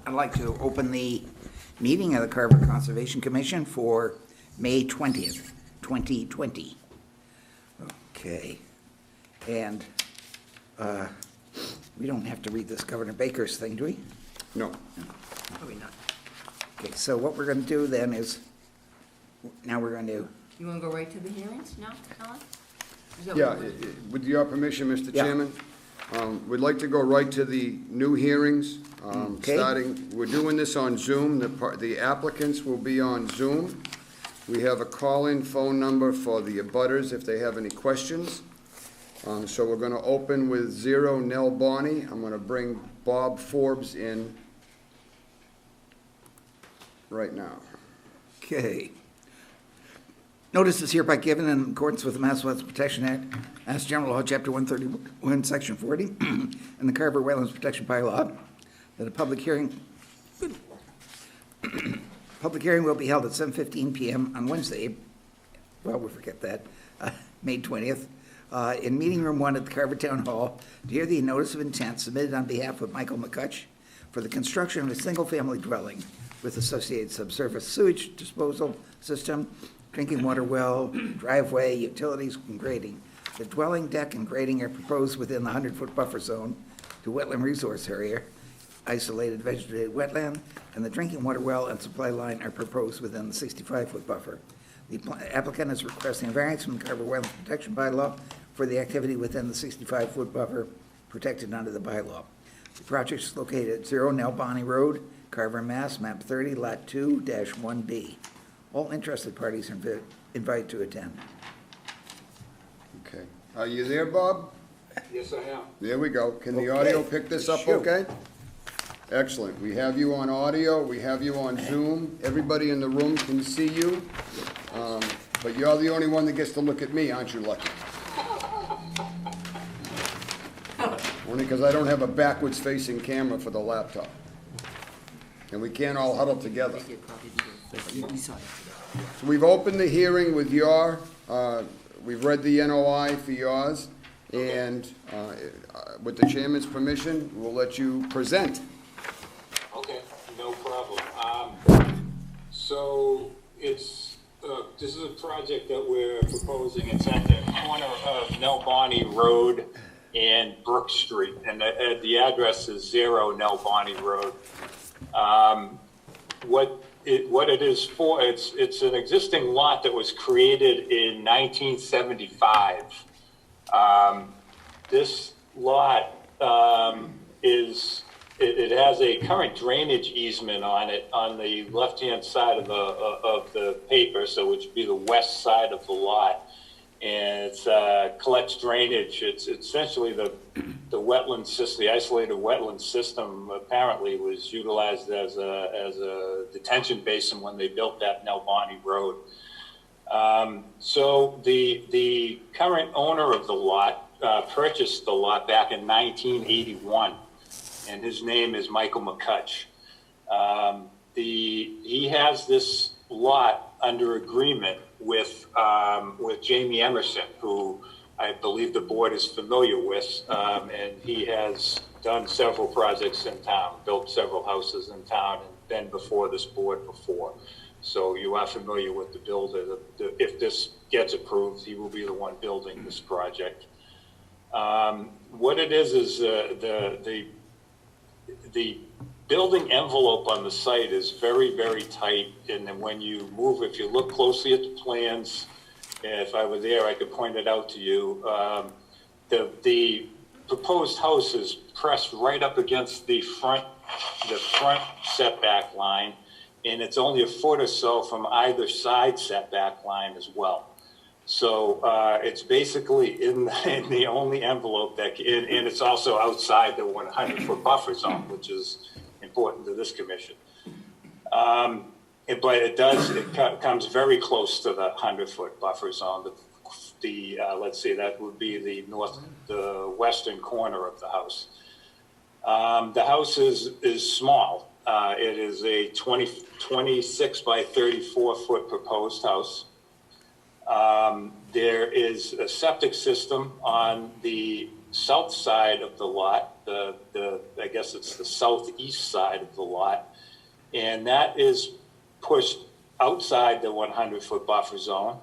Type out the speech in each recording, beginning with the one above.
I'd like to open the meeting of the Carver Conservation Commission for May 20th, 2020. Okay. And we don't have to read this Governor Baker's thing, do we? No. Probably not. Okay, so what we're going to do then is, now we're going to... You want to go right to the hearings now, Alan? Is that Yeah, what you want? with your permission, Mr. Yeah. Chairman, we'd like to go right to the new hearings. Okay. We're doing this on Zoom. The applicants will be on Zoom. We have a call-in phone number for the abutters if they have any questions. So we're going to open with 0 Nell Bonnie. I'm going to bring Bob Forbes in right now. Okay. Notice is hereby given in accordance with the Mass Wetlands Protection Act, Mass General Law, Chapter 131, Section 40, and the Carver Wetlands Protection Bylaw, that a public hearing will be held at 7:15 p.m. on Wednesday, well, we forget that, May 20th, in Meeting Room 1 at the Carver Town Hall, to hear the notice of intent submitted on behalf of Michael McCutch for the construction of a single-family dwelling with associated subsurface sewage disposal system, drinking water well, driveway, utilities, and grading. The dwelling, deck, and grading are proposed within the 100-foot buffer zone to wetland resource area, isolated vegetated wetland, and the drinking water well and supply line are proposed within the 65-foot buffer. The applicant is requesting a variance from the Carver Wetlands Protection Bylaw for the activity within the 65-foot buffer protected under the bylaw. The project is located at 0 Nell Bonnie Road, Carver, Mass., map 30, lot 2-1B. All interested parties are invited to attend. Okay. Are you there, Bob? Yes, I am. There we go. Can the Okay. audio pick this up Shoot. okay? Excellent. We have you on audio, we have you on Zoom. Everybody in the room can see you. But you're the only one that gets to look at me, aren't you lucky? Only because I don't have a backwards-facing camera for the laptop. And we can't all huddle together. You saw it. So we've opened the hearing with we've read the NOI for yours, and with the chairman's permission, we'll let you present. Okay, no problem. So it's, this is a project that we're proposing. It's at the corner of Nell Bonnie Road and Brook Street, and the address is 0 Nell Bonnie Road. What it is for, it's an existing lot that was created in 1975. This lot it has a current drainage easement on it on the left-hand side of the paper, so which would be the west side of the lot, and it collects drainage. It's essentially the wetland system, the isolated wetland system. Apparently, was utilized as a detention basin when they built that Nell Bonnie Road. So the current owner of the lot purchased the lot back in 1981, and his name is Michael McCutch. He has this lot under agreement with Jamie Emerson, who I believe the board is familiar with, and he has done several projects in town, built several houses in town, and been before this board before. So you are familiar with the builder. If this gets approved, he will be the one building this project. What it is the building envelope on the site is very, very tight. And then when you move, if you look closely at the plans, if I were there, I could point it out to you. The proposed house is pressed right up against the front setback line, and it's only a foot or so from either side setback line as well. So it's basically in the only envelope that, and it's also outside the 100-foot buffer zone, which is important to this commission. But it comes very close to the 100-foot buffer zone. Let's see, that would be the western corner of the house. The house is small. It is a 26 by 34 foot proposed house. There is a septic system on the south side of the lot, I guess it's the southeast side of the lot, and that is pushed outside the 100-foot buffer zone,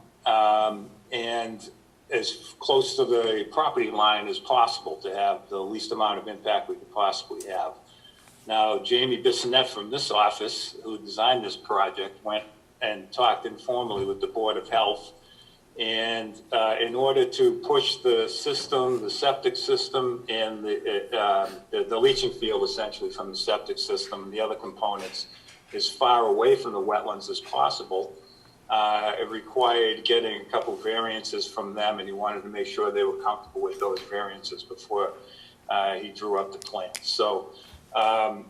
and as close to the property line as possible to have the least amount of impact we could possibly have. Now, Jamie Bissonette from this office, who designed this project, went and talked informally with the Board of Health. And in order to push the system, the septic system, and the leaching field essentially from the septic system and the other components as far away from the wetlands as possible, it required getting a couple variances from them, and he wanted to make sure they were comfortable with those variances before he drew up the plan. So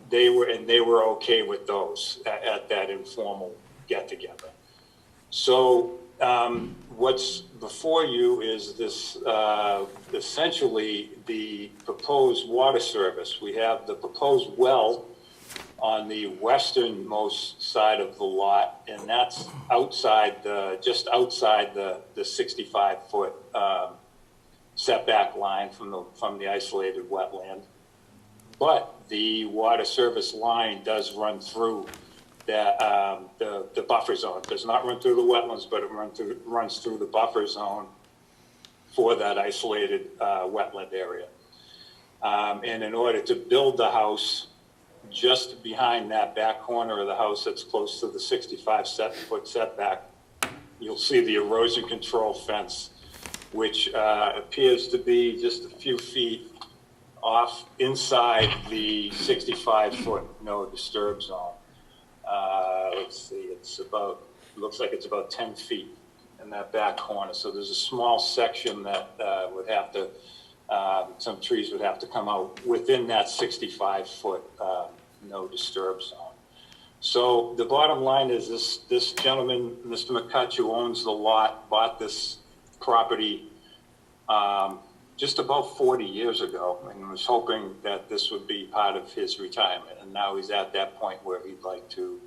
they were okay with those at that informal get-together. So what's before you is this, essentially the proposed water service. We have the proposed well on the westernmost side of the lot, and that's just outside the 65-foot setback line from the isolated wetland. But the water service line does run through the buffer zone. It does not run through the wetlands, but it runs through the buffer zone for that isolated wetland area. And in order to build the house just behind that back corner of the house that's close to the 65-foot setback, you'll see the erosion control fence, which appears to be just a few feet off inside the 65-foot no disturb zone. Let's see, looks like it's about 10 feet in that back corner. So there's a small section that would have to, some trees would have to come out within that 65-foot no disturb zone. So the bottom line is this gentleman, Mr. McCutch, who owns the lot, bought this property just about 40 years ago and was hoping that this would be part of his retirement. And now he's at that point where he'd like to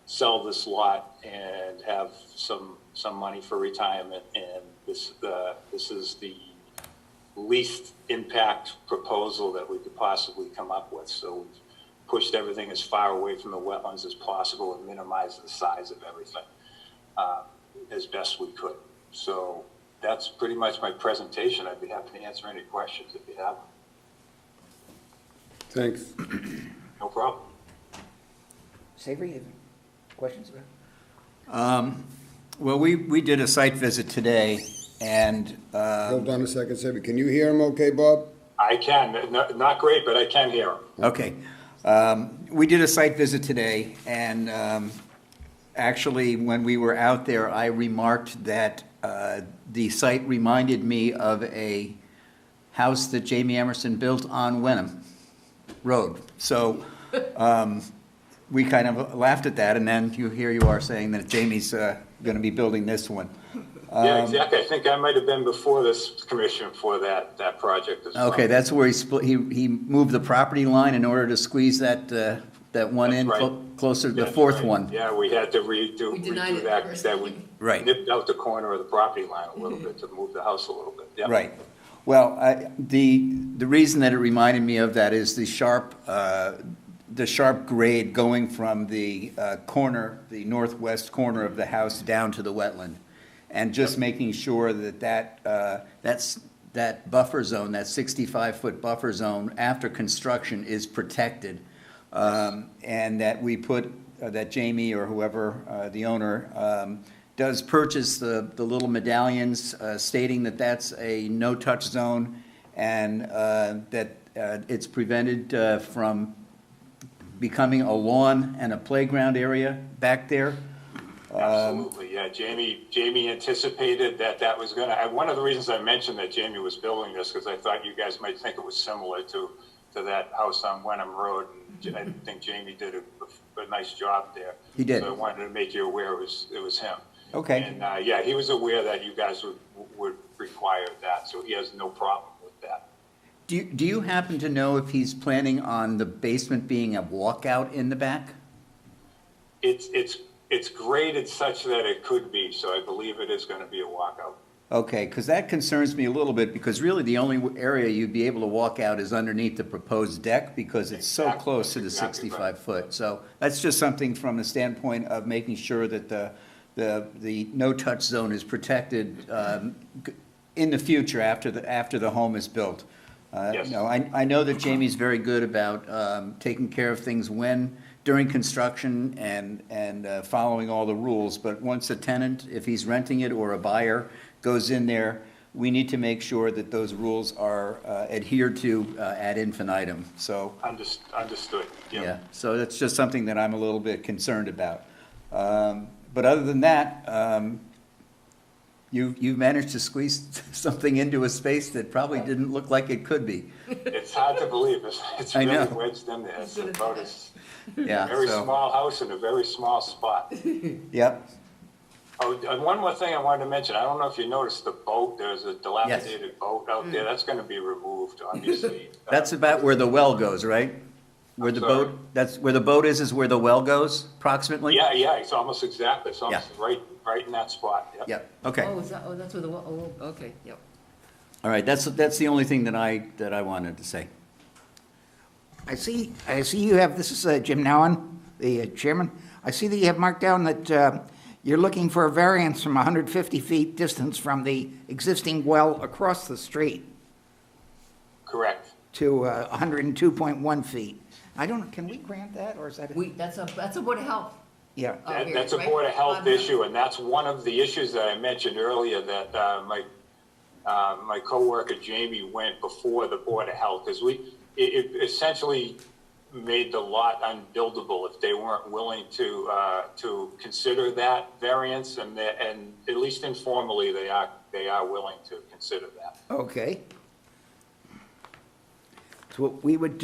sell this lot and have some money for retirement. And this is the least impact proposal that we could possibly come up with. So we've pushed everything as far away from the wetlands as possible and minimized the size of everything as best we could. So that's pretty much my presentation. I'd be happy to answer any questions if you have them. Thanks. No problem. Savory, have questions about? Well, we did a site visit today, and Hold on a second, Sebi. Can you hear him okay, Bob? I can. Not great, but I can hear him. okay. We did a site visit today, and actually, when we were out there, I remarked that the site reminded me of a house that Jamie Emerson built on Wenham Road. So we kind of laughed at that, and then here you are saying that Jamie's going to be building this one. Yeah, exactly. I think I might have been before this commission for that project as well. Okay, that's where he moved the property line in order to squeeze that one That's in right. Closer to the That's fourth right. one. Yeah, we had to We denied redo it that. first. That we Right. nipped out the corner of the property line a little bit to move the house a little bit. Yep. Right. Well, the reason that it reminded me of that is the sharp grade going from the corner, the northwest corner of the house down to the wetland. And just making sure that that buffer zone, that 65-foot buffer zone after construction is protected. And that we put, that Jamie or whoever, the owner, does purchase the little medallions stating that that's a no-touch zone and that it's prevented from becoming a lawn and a playground area back there. Absolutely, yeah. Jamie anticipated that was going to. One of the reasons I mentioned that Jamie was building this because I thought you guys might think it was similar to that house on Wenham Road. And I think Jamie did a nice job there. He did. So I wanted to make you aware it was him. Okay. And yeah, he was aware that you guys would require that, so he has no problem with that. Do you happen to know if he's planning on the basement being a walkout in the back? It's graded such that it could be, so I believe it is going to be a walkout. Okay, because that concerns me a little bit, because really the only area you'd be able to walk out is underneath the proposed deck, because it's so Exactly. close to the Exactly right. 65 foot. So that's just something from the standpoint of making sure that the no-touch zone is protected in the future after the home is built. Yes. You know, I know that Jamie's very good about taking care of things during construction and following all the rules, but once a tenant, if he's renting it or a buyer goes in there, we need to make sure that those rules are adhered to ad infinitum, so. Understood, Yeah, yeah. so that's just something that I'm a little bit concerned about. But other than that, you've managed to squeeze something into a space that probably didn't look like it could be. It's hard to believe, it's I really know. wedged in there. It's about a Yeah, very so, small house in a very small spot. yep, Oh, and one more thing I wanted to mention, I don't know if you noticed the boat, there's a dilapidated boat out there, that's gonna be removed, obviously. that's about where the well goes, right? Where the I'm sorry? boat, that's where the boat is where the well goes, approximately? Yeah, it's almost exactly, it's almost right in that spot, yep. Yep, okay. Oh, is that, oh, that's where the, oh, okay, yep. All right, that's the only thing that I wanted to say. I see you have, this is Jim Nowen, the chairman. I see that you have marked down that you're looking for a variance from 150 feet distance from the existing well across the street Correct. to 102.1 feet. I don't know, can we grant that, or is that? That's a Board of Health. Yeah, That's a right? Board of Health issue, and that's one of the issues that I mentioned earlier, that my coworker Jamie went before the Board of Health, because it essentially made the lot unbuildable if they weren't willing to consider that variance, and at least informally, they are willing to consider that. okay. So we would,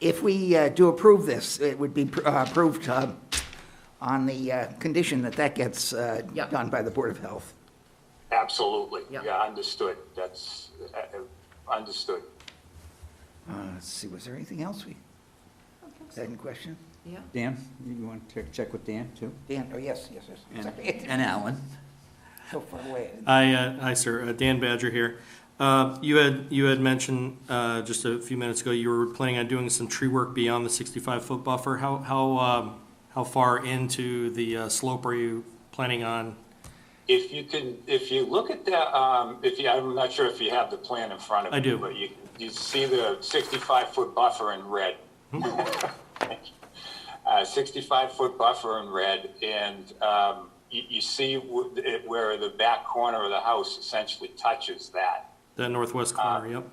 if we do approve this, it would be approved on the condition that gets Yeah. done by the Board of Health. Absolutely, Yeah. yeah, understood, that's understood. Let's see, was there anything else we had in question? Yeah. Dan, you want to check with Dan, too? Dan, oh, yes, sorry. And Alan. So far away. Hi, sir. Dan Badger here. You had mentioned just a few minutes ago you were planning on doing some tree work beyond the 65-foot buffer. How far into the slope are you planning on? If you look at that, I'm not sure if you have the plan in front of you. I do. But you see the 65-foot buffer in red. 65-foot buffer in red, and you see where the back corner of the house essentially touches that. That northwest corner, yep.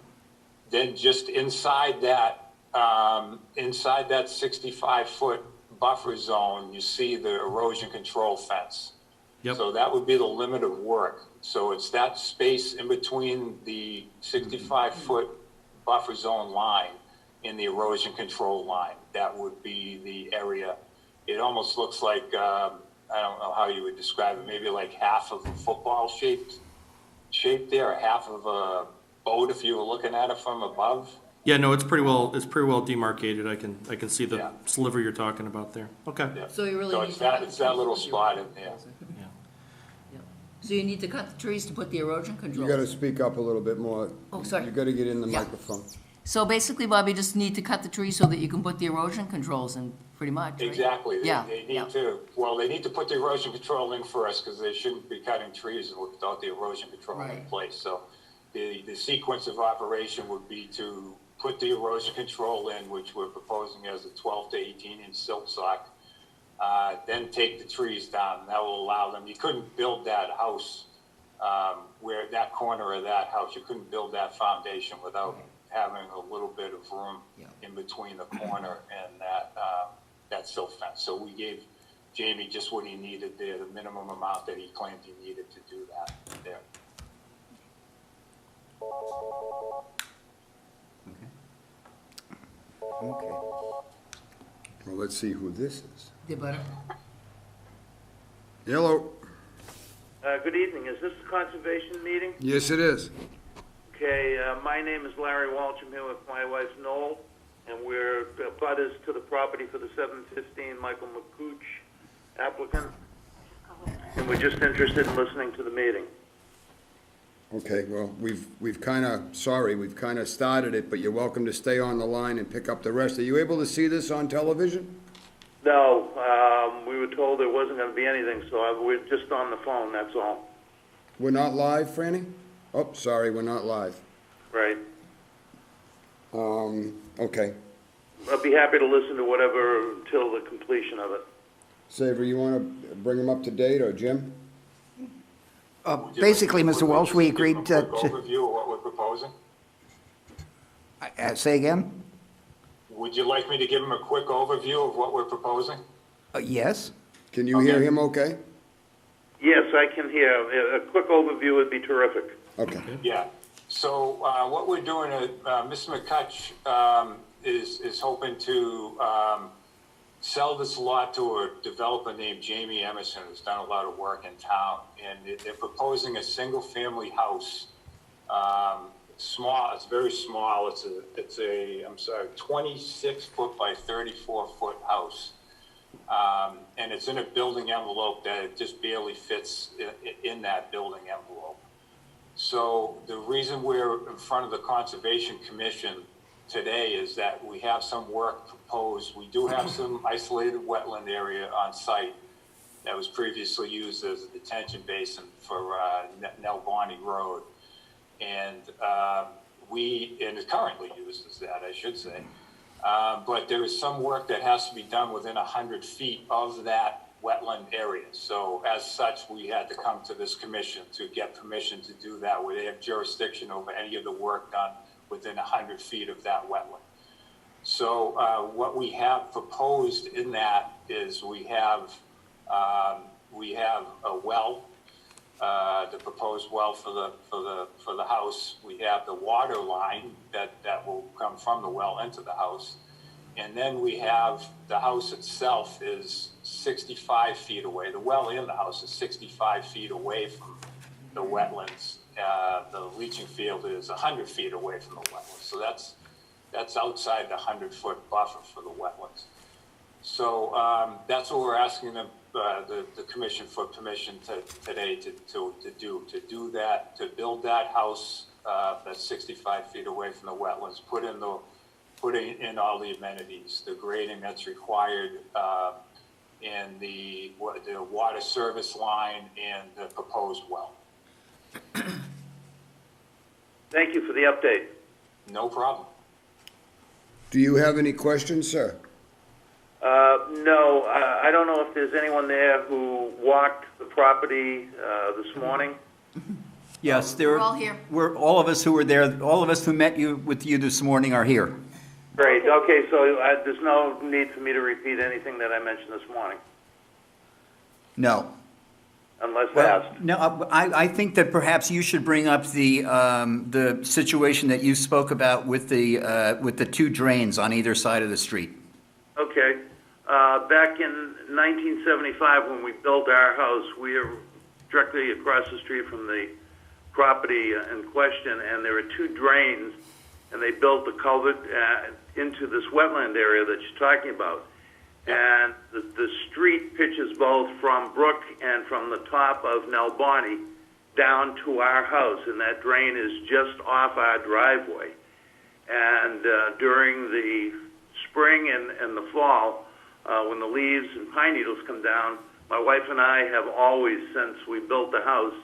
Then just inside that 65-foot buffer zone, you see the erosion control fence. Yep. So that would be the limit of work. So it's that space in between the 65-foot buffer zone line and the erosion control line. That would be the area. It almost looks like, I don't know how you would describe it, maybe like half of a football shape there, or half of a boat if you were looking at it from above. Yeah, no, it's pretty well demarcated. I can see the Yeah. sliver you're talking about there. Okay. Yeah. So you really So need it's to cut that, the it's that trees little to put the spot in erosion there. controls in. Yeah. So you need to cut the trees to put the erosion You controls. gotta speak up a little bit more. Oh, sorry. You gotta get in the Yeah. microphone. So basically, Bob, you just need to cut the trees so that you can put the erosion controls in, pretty much, right? Exactly. Yeah, They yeah. they need to put the erosion control in first, because they shouldn't be cutting trees without the erosion control in Right. place. So the sequence of operation would be to put the erosion control in, which we're proposing as a 12 to 18-inch silt sock, then take the trees down. That will allow them, you couldn't build that house, where that corner of that house, you couldn't build that foundation without having a little bit of room Yeah. in between the corner and that silt fence. So we gave Jamie just what he needed there, the minimum amount that he claimed he needed to do that there. Okay. Well, let's see who this is. The butter. Hello. Good evening. Is this a conservation meeting? Yes, it is. Okay, my name is Larry Walsh. I'm here with my wife Noel, and we're butters to the property for the 715 Michael McCooch applicant. And we're just interested in listening to the meeting. Okay, well, we've kind of started it, but you're welcome to stay on the line and pick up the rest. Are you able to see this on television? No, we were told there wasn't going to be anything, so we're just on the phone, that's all. We're not live, Franny? Oh, sorry, we're not live. Right. Okay. I'd be happy to listen to whatever until the completion of it. Savory, you want to bring them up to date, or Jim? Basically, Mr. Walsh, we agreed Give a to, quick overview of what we're proposing? say again? Would you like me to give him a quick overview of what we're proposing? Yes? Can you hear Okay. him okay? Yes, I can hear. A quick overview would be terrific. Okay. Yeah. So what we're doing, Mr. McCutch is hoping to sell this lot to a developer named Jamie Emerson, who's done a lot of work in town. And they're proposing a single-family house. Small, it's very small. It's a 26-foot by 34-foot house. And it's in a building envelope that it just barely fits in that building envelope. So the reason we're in front of the Conservation Commission today is that we have some work proposed. We do have some isolated wetland area on site that was previously used as a detention basin for Nell Bonnie Road. And and it's currently used as that, I should say. But there is some work that has to be done within 100 feet of that wetland area. So as such, we had to come to this commission to get permission to do that, where they have jurisdiction over any of the work done within 100 feet of that wetland. So what we have proposed in that is we have a well, the proposed well for the house. We have the water line that will come from the well into the house. And then we have the house itself is 65 feet away. The well in the house is 65 feet away from the wetlands. The leaching field is 100 feet away from the wetlands. So that's outside the 100-foot buffer for the wetlands. So that's what we're asking the commission for permission today to do that, to build that house that's 65 feet away from the wetlands, putting in all the amenities, the grading that's required, and the water service line and the proposed well. Thank you for the update. No problem. Do you have any questions, sir? No, I don't know if there's anyone there who walked the property this morning. Yes, there. We're all here. We're, all of us who were there, all of us who met with you this morning are here. Great. Okay, so there's no need for me to repeat anything that I mentioned this morning, No. unless Well, asked. no, I think that perhaps you should bring up the situation that you spoke about with the two drains on either side of the street. Okay. Back in 1975, when we built our house, we were directly across the street from the property in question, and there were two drains, and they built the culvert into this wetland area that you're talking about. And the street pitches both from Brook and from the top of Nell Bonnie down to our house, and that drain is just off our driveway. And during the spring and the fall, when the leaves and pine needles come down, my wife and I have always, since we built the house,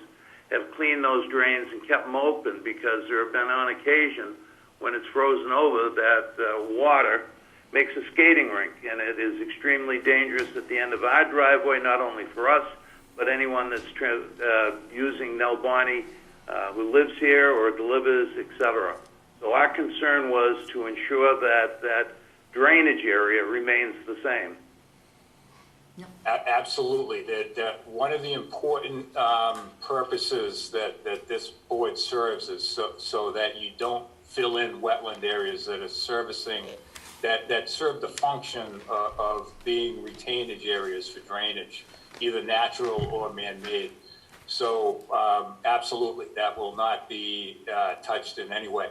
have cleaned those drains and kept them open, because there have been on occasion when it's frozen over that water makes a skating rink, and it is extremely dangerous at the end of our driveway, not only for us, but anyone that's using Nell Bonnie who lives here or delivers, etc. So our concern was to ensure that that drainage area remains the same. Absolutely. That one of the important purposes that this board serves is so that you don't fill in wetland areas that are servicing, that serve the function of being retainage areas for drainage, either natural or man-made. So absolutely, that will not be touched in any way.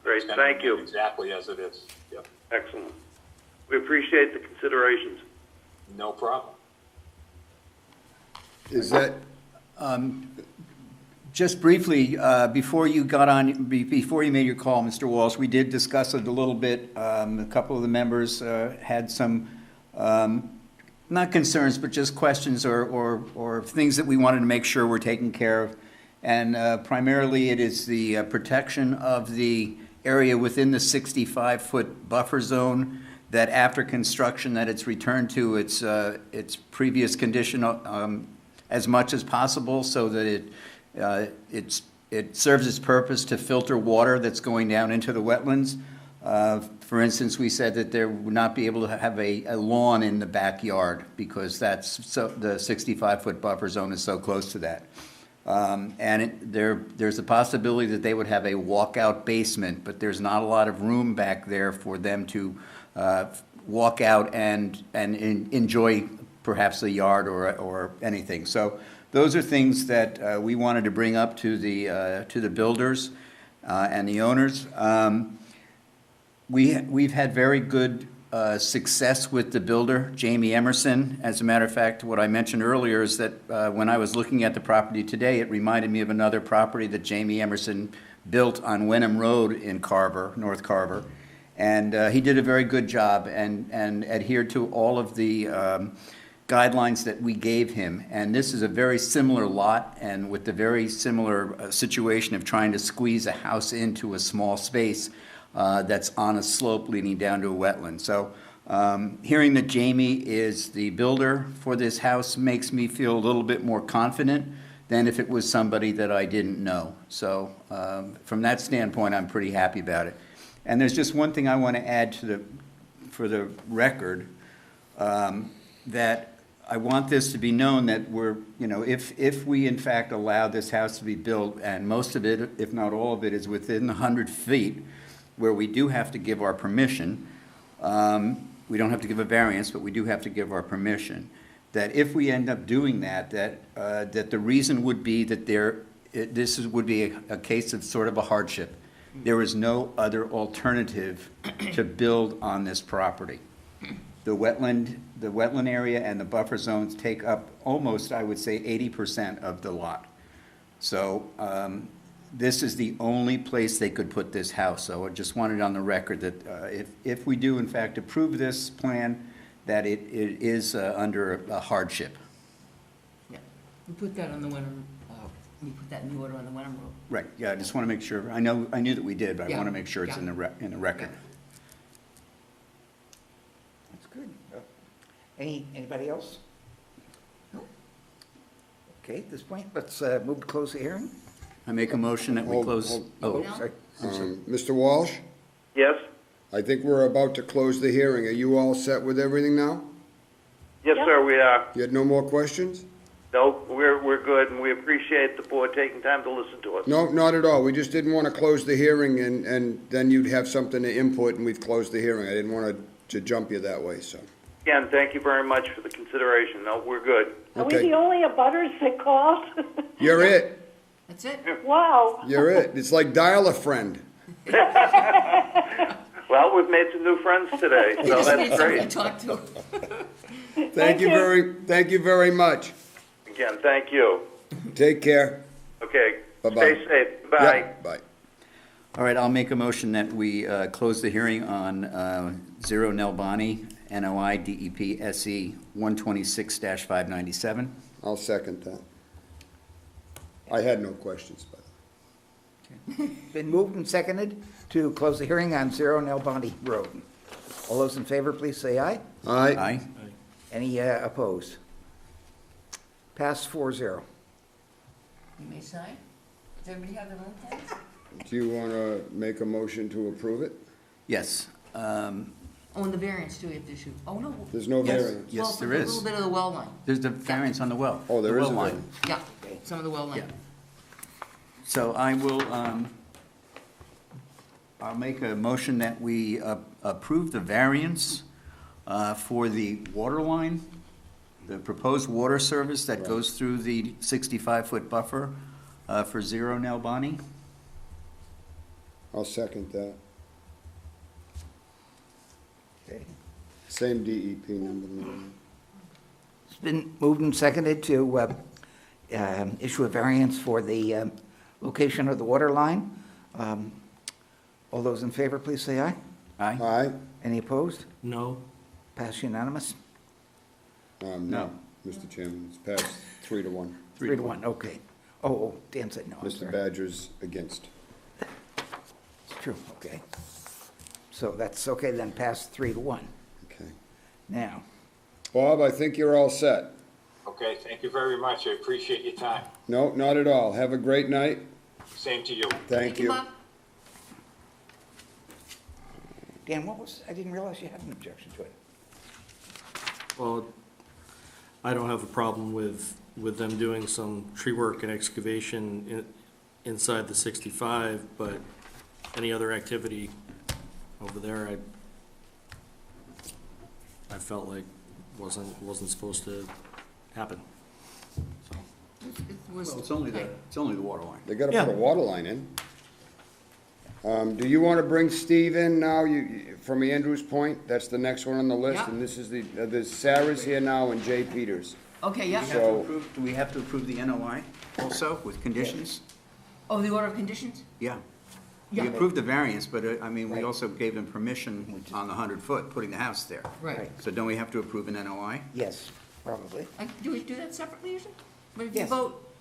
Great, It's gonna thank you. remain exactly as it is. Yep. Excellent. We appreciate the considerations. No problem. Is that, Just briefly, before you got on, before you made your call, Mr. Walsh, we did discuss it a little bit. A couple of the members had some, not concerns, but just questions or things that we wanted to make sure were taken care of. And primarily, it is the protection of the area within the 65-foot buffer zone, that after construction, that it's returned to its previous condition as much as possible, so that it serves its purpose to filter water that's going down into the wetlands. For instance, we said that there would not be able to have a lawn in the backyard because that's so, the 65-foot buffer zone is so close to that. There's a possibility that they would have a walkout basement, but there's not a lot of room back there for them to walk out and enjoy perhaps the yard or anything. So those are things that we wanted to bring up to the builders and the owners. We've had very good success with the builder, Jamie Emerson. As a matter of fact, what I mentioned earlier is that when I was looking at the property today, it reminded me of another property that Jamie Emerson built on Wenham Road in Carver, North Carver. And he did a very good job and adhered to all of the guidelines that we gave him. And this is a very similar lot, and with the very similar situation of trying to squeeze a house into a small space that's on a slope leading down to a wetland. So hearing that Jamie is the builder for this house makes me feel a little bit more confident than if it was somebody that I didn't know. So from that standpoint, I'm pretty happy about it. And there's just one thing I want to add for the record, that I want this to be known that we're, if we in fact allow this house to be built, and most of it, if not all of it, is within 100 feet, where we do have to give our permission, we don't have to give a variance, but we do have to give our permission, that if we end up doing that the reason would be that this would be a case of sort of a hardship. There is no other alternative to build on this property. The wetland area and the buffer zones take up almost, I would say, 80% of the lot. So this is the only place they could put this house. So I just wanted on the record that if we do in fact approve this plan, that it is under a hardship. Yeah, we put that on the Wenham, we put that in the order on the Wenham Road. Right, yeah, I just want to make sure. I knew that we did, but I Yeah. want to make sure it's Yeah. in the record. That's good. Anybody else? No? Okay, at this point, let's move to close the hearing. I make a motion that we Hold- close. hold- Oh, Sorry. Mr. Walsh, Yes? I think we're about to close the hearing. Are you all set with everything now? Yes, sir, we are. You had no more questions? No, we're good, and we appreciate the board taking time to listen to us. No, not at all. We just didn't want to close the hearing and then you'd have something to input and we've closed the hearing. I didn't want to jump you that way, so. Again, thank you very much for the consideration. No, we're good. Are we Okay. the only abutters that called? You're it. That's it? Wow. You're it. It's like dial a friend. Well, we've made some new friends today, We so just need that's somebody to great. talk to. Thank you very much. Again, thank you. Take care. Okay. Bye-bye. Stay safe. Bye. Yep, bye. all right, I'll make a motion that we close the hearing on 0 Nelbani, NOI DEP SE 126-597. I'll second that. I had no questions, by the way. Been moved and seconded to close the hearing on 0 Nelbani Road. All those in favor, please say aye. All right. Aye. Any opposed? Pass 4-0. You may sign. Does everybody have their own things? Do you want to make a motion to approve it? Yes. Oh, and the variance too, you have to issue. Oh, no. There's no Yes. variance. Yes, Well, there A is. little bit of the well line. There's the variance on the well. Oh, there the is well a line. variance. Yeah, some of the well line. Yeah. So I will, I'll make a motion that we approve the variance for the water line, the proposed water service that goes through the 65-foot buffer for 0 Nelbani. I'll second that. Okay. Same DEP number. It's been moved and seconded to issue a variance for the location of the water line. All those in favor, please say aye. Aye? Aye? Any opposed? No? Pass unanimous? No, Mr. Chairman, it's passed 3-1. 3-1, okay. Oh, Dan said no, I'm Mr. sorry. Badger's against. It's true, okay. So that's okay, then pass 3-1. Okay. Now, Bob, I think you're all set. Okay, thank you very much. I appreciate your time. No, not at all. Have a great night. Same to you. Thank you. Bob. Dan, I didn't realize you had an objection to it. Well, I don't have a problem with them doing some tree work and excavation inside the 65, but any other activity over there, I felt like wasn't supposed to happen. Well, it's only the water line. They gotta Yeah. put a water line in. Do you wanna bring Steve in now, from Andrews Point? That's the next one on the list, Yeah. and this is there's Sarah's here now and Jay Peters. Okay, yeah. So- Do we have to approve the NOI also with conditions? Oh, the order of conditions? Yeah. Yeah. We approved the variance, but I mean, we Right. also gave them permission on the 100-foot, putting the house there. Right. So don't we have to approve an NOI? Yes, probably. Do we do that separately usually? But if you Yes.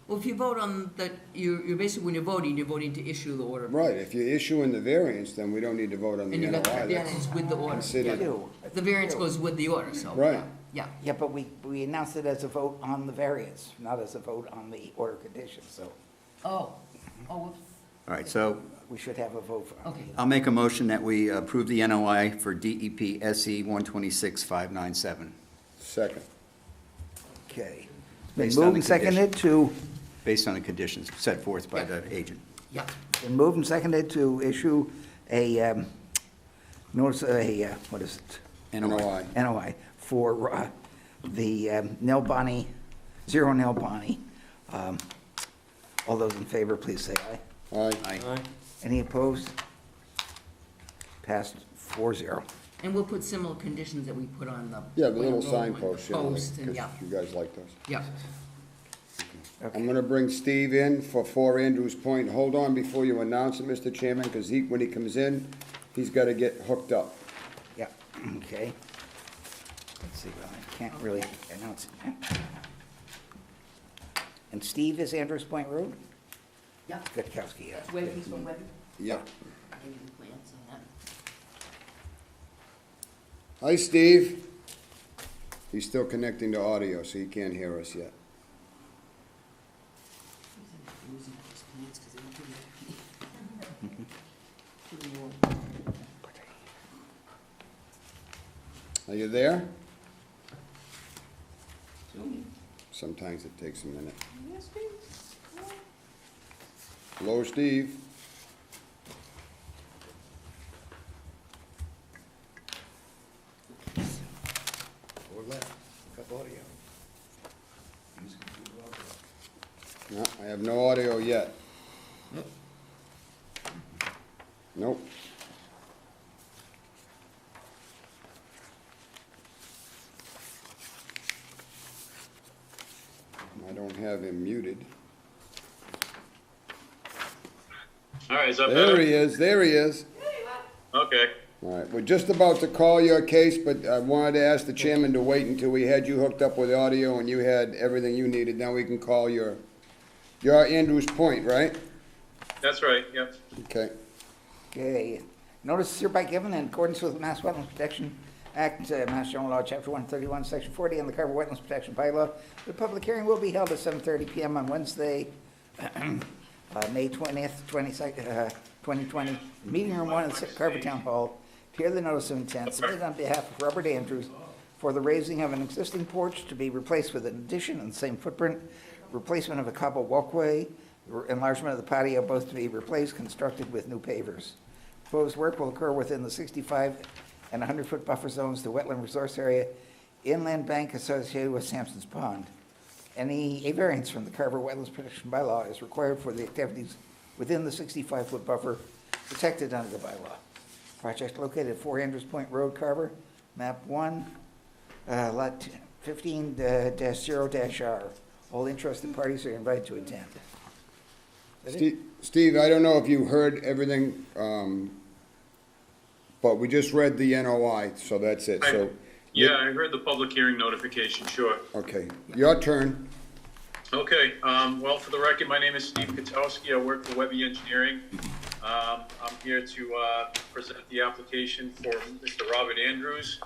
if you vote on that, you're basically, when you're voting to issue the order. Right, if you're issuing the variance, then we don't need to vote on the And you got the NOI. That's variance with the order. considered- We do. The variance goes with the order, so. Right. Yeah. Yeah, but we announced it as a vote on the variance, not as a vote on the order conditions, so Oh, whoops. All right, so we should have a vote for. Okay. I'll make a motion that we approve the NOI for DEP SE 126-597, Second. Okay. Been Based on moved the and seconded to, based on the conditions set forth by the agent. Yeah. been moved and seconded to issue a, notice, what is it? NOI. NOI for the Nell Bonnie, Zero Nell Bonnie. All those in favor, please say aye. Aye. Aye. Any opposed? Passed 4-0. And we'll put similar conditions that we put on the. Yeah, the little when- signpost, yeah, Post, and, because yeah, you guys like those. yeah. I'm gonna bring Steve in for 4 Andrews Point. Hold on before you announce it, Mr. Chairman, because when he comes in, he's gotta get hooked up. Yeah, okay. Let's see, well, I can't really announce it yet. And Steve is Andrews Point Road? Yeah. Gutkowski, yeah. Web, he's from Web. Yep. I gave you the plans and that. Hi, Steve. He's still connecting to audio, so he can't hear us yet. Are you there? Sometimes it takes a minute. Hello, Steve. Or left, cut audio. No, I have no audio yet. Nope. I don't have him muted. All right, is that There better? he is, there he is. Okay. All right, we're just about to call your case, but I wanted to ask the chairman to wait until we had you hooked up with audio and you had everything you needed. Now we can call your Andrews Point, right? That's right, yep. Okay. Okay, notice is hereby given in accordance with Mass Wetlands Protection Act, Mass General Law, Chapter 131, Section 40, and the Carver Wetlands Protection Bylaw. The public hearing will be held at 7:30 PM on Wednesday, May 20th, 2020, Meeting Room 1 at Carver Town Hall. To hear the notice of intent submitted on behalf of Robert Andrews for the raising of an existing porch to be replaced with an addition in the same footprint, replacement of a cobble walkway, enlargement of the patio, both to be replaced, constructed with new pavers. Proposed work will occur within the 65 and 100-foot buffer zones, the wetland resource area, inland bank associated with Sampson's Pond. A variance from the Carver Wetlands Protection Bylaw is required for the activities within the 65-foot buffer protected under the bylaw. Project located at 4 Andrews Point Road, Carver, map 1, lot 15-0-R. All interested parties are invited to attend. Steve, I don't know if you heard everything, but we just read the NOI, so that's it, so. Yeah, I heard the public hearing notification, sure. Okay, your turn. Okay, well, for the record, my name is Steve Katowski. I work for Webby Engineering. I'm here to present the application for Mr. Robert Andrews.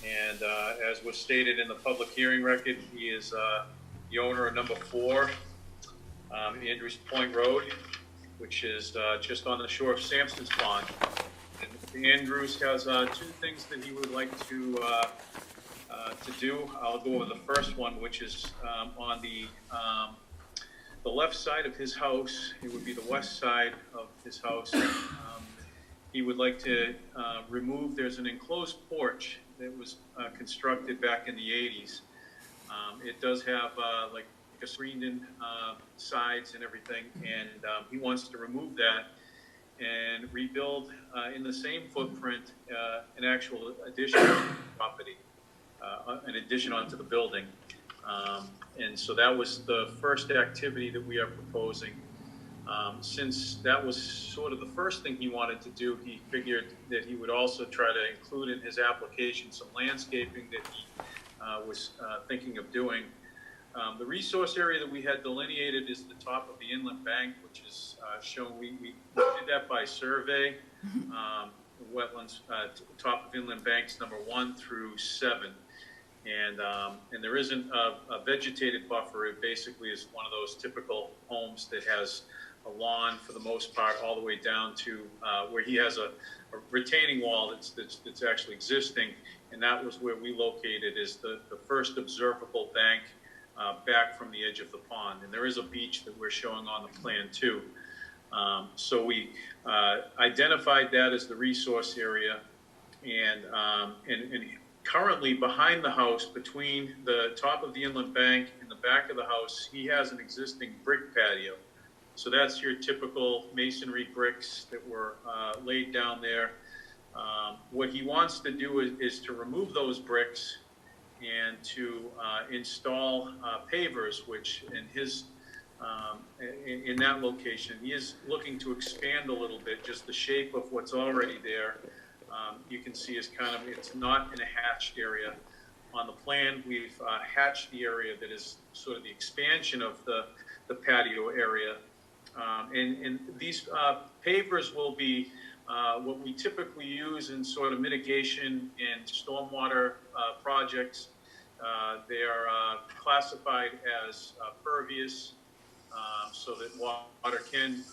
And as was stated in the public hearing record, he is the owner of number 4, Andrews Point Road, which is just on the shore of Sampson's Pond. And Andrews has 2 things that he would like to do. I'll go over the first one, which is on the left side of his house. It would be the west side of his house. He would like to remove, there's an enclosed porch that was constructed back in the 80s. It does have like a screened-in sides and everything, and he wants to remove that and rebuild in the same footprint an actual addition to the property, an addition onto the building. And so that was the first activity that we are proposing. Since that was sort of the first thing he wanted to do, he figured that he would also try to include in his application some landscaping that he was thinking of doing. The resource area that we had delineated is the top of the inlet bank, which is shown. We did that by survey. Wetlands, top of inland banks number 1 through 7. And there isn't a vegetated buffer. It basically is one of those typical homes that has a lawn for the most part all the way down to where he has a retaining wall that's actually existing, and that was where we located is the first observable bank back from the edge of the pond. And there is a beach that we're showing on the plan too. So we identified that as the resource area, and currently behind the house, between the top of the inlet bank and the back of the house, he has an existing brick patio. So that's your typical masonry bricks that were laid down there. What he wants to do is to remove those bricks and to install pavers, which in his in that location, he is looking to expand a little bit, just the shape of what's already there. You can see is kind of, it's not in a hatched area. On the plan, we've hatched the area that is sort of the expansion of the patio area. And these pavers will be what we typically use in sort of mitigation and stormwater projects. They are classified as pervious, so that water can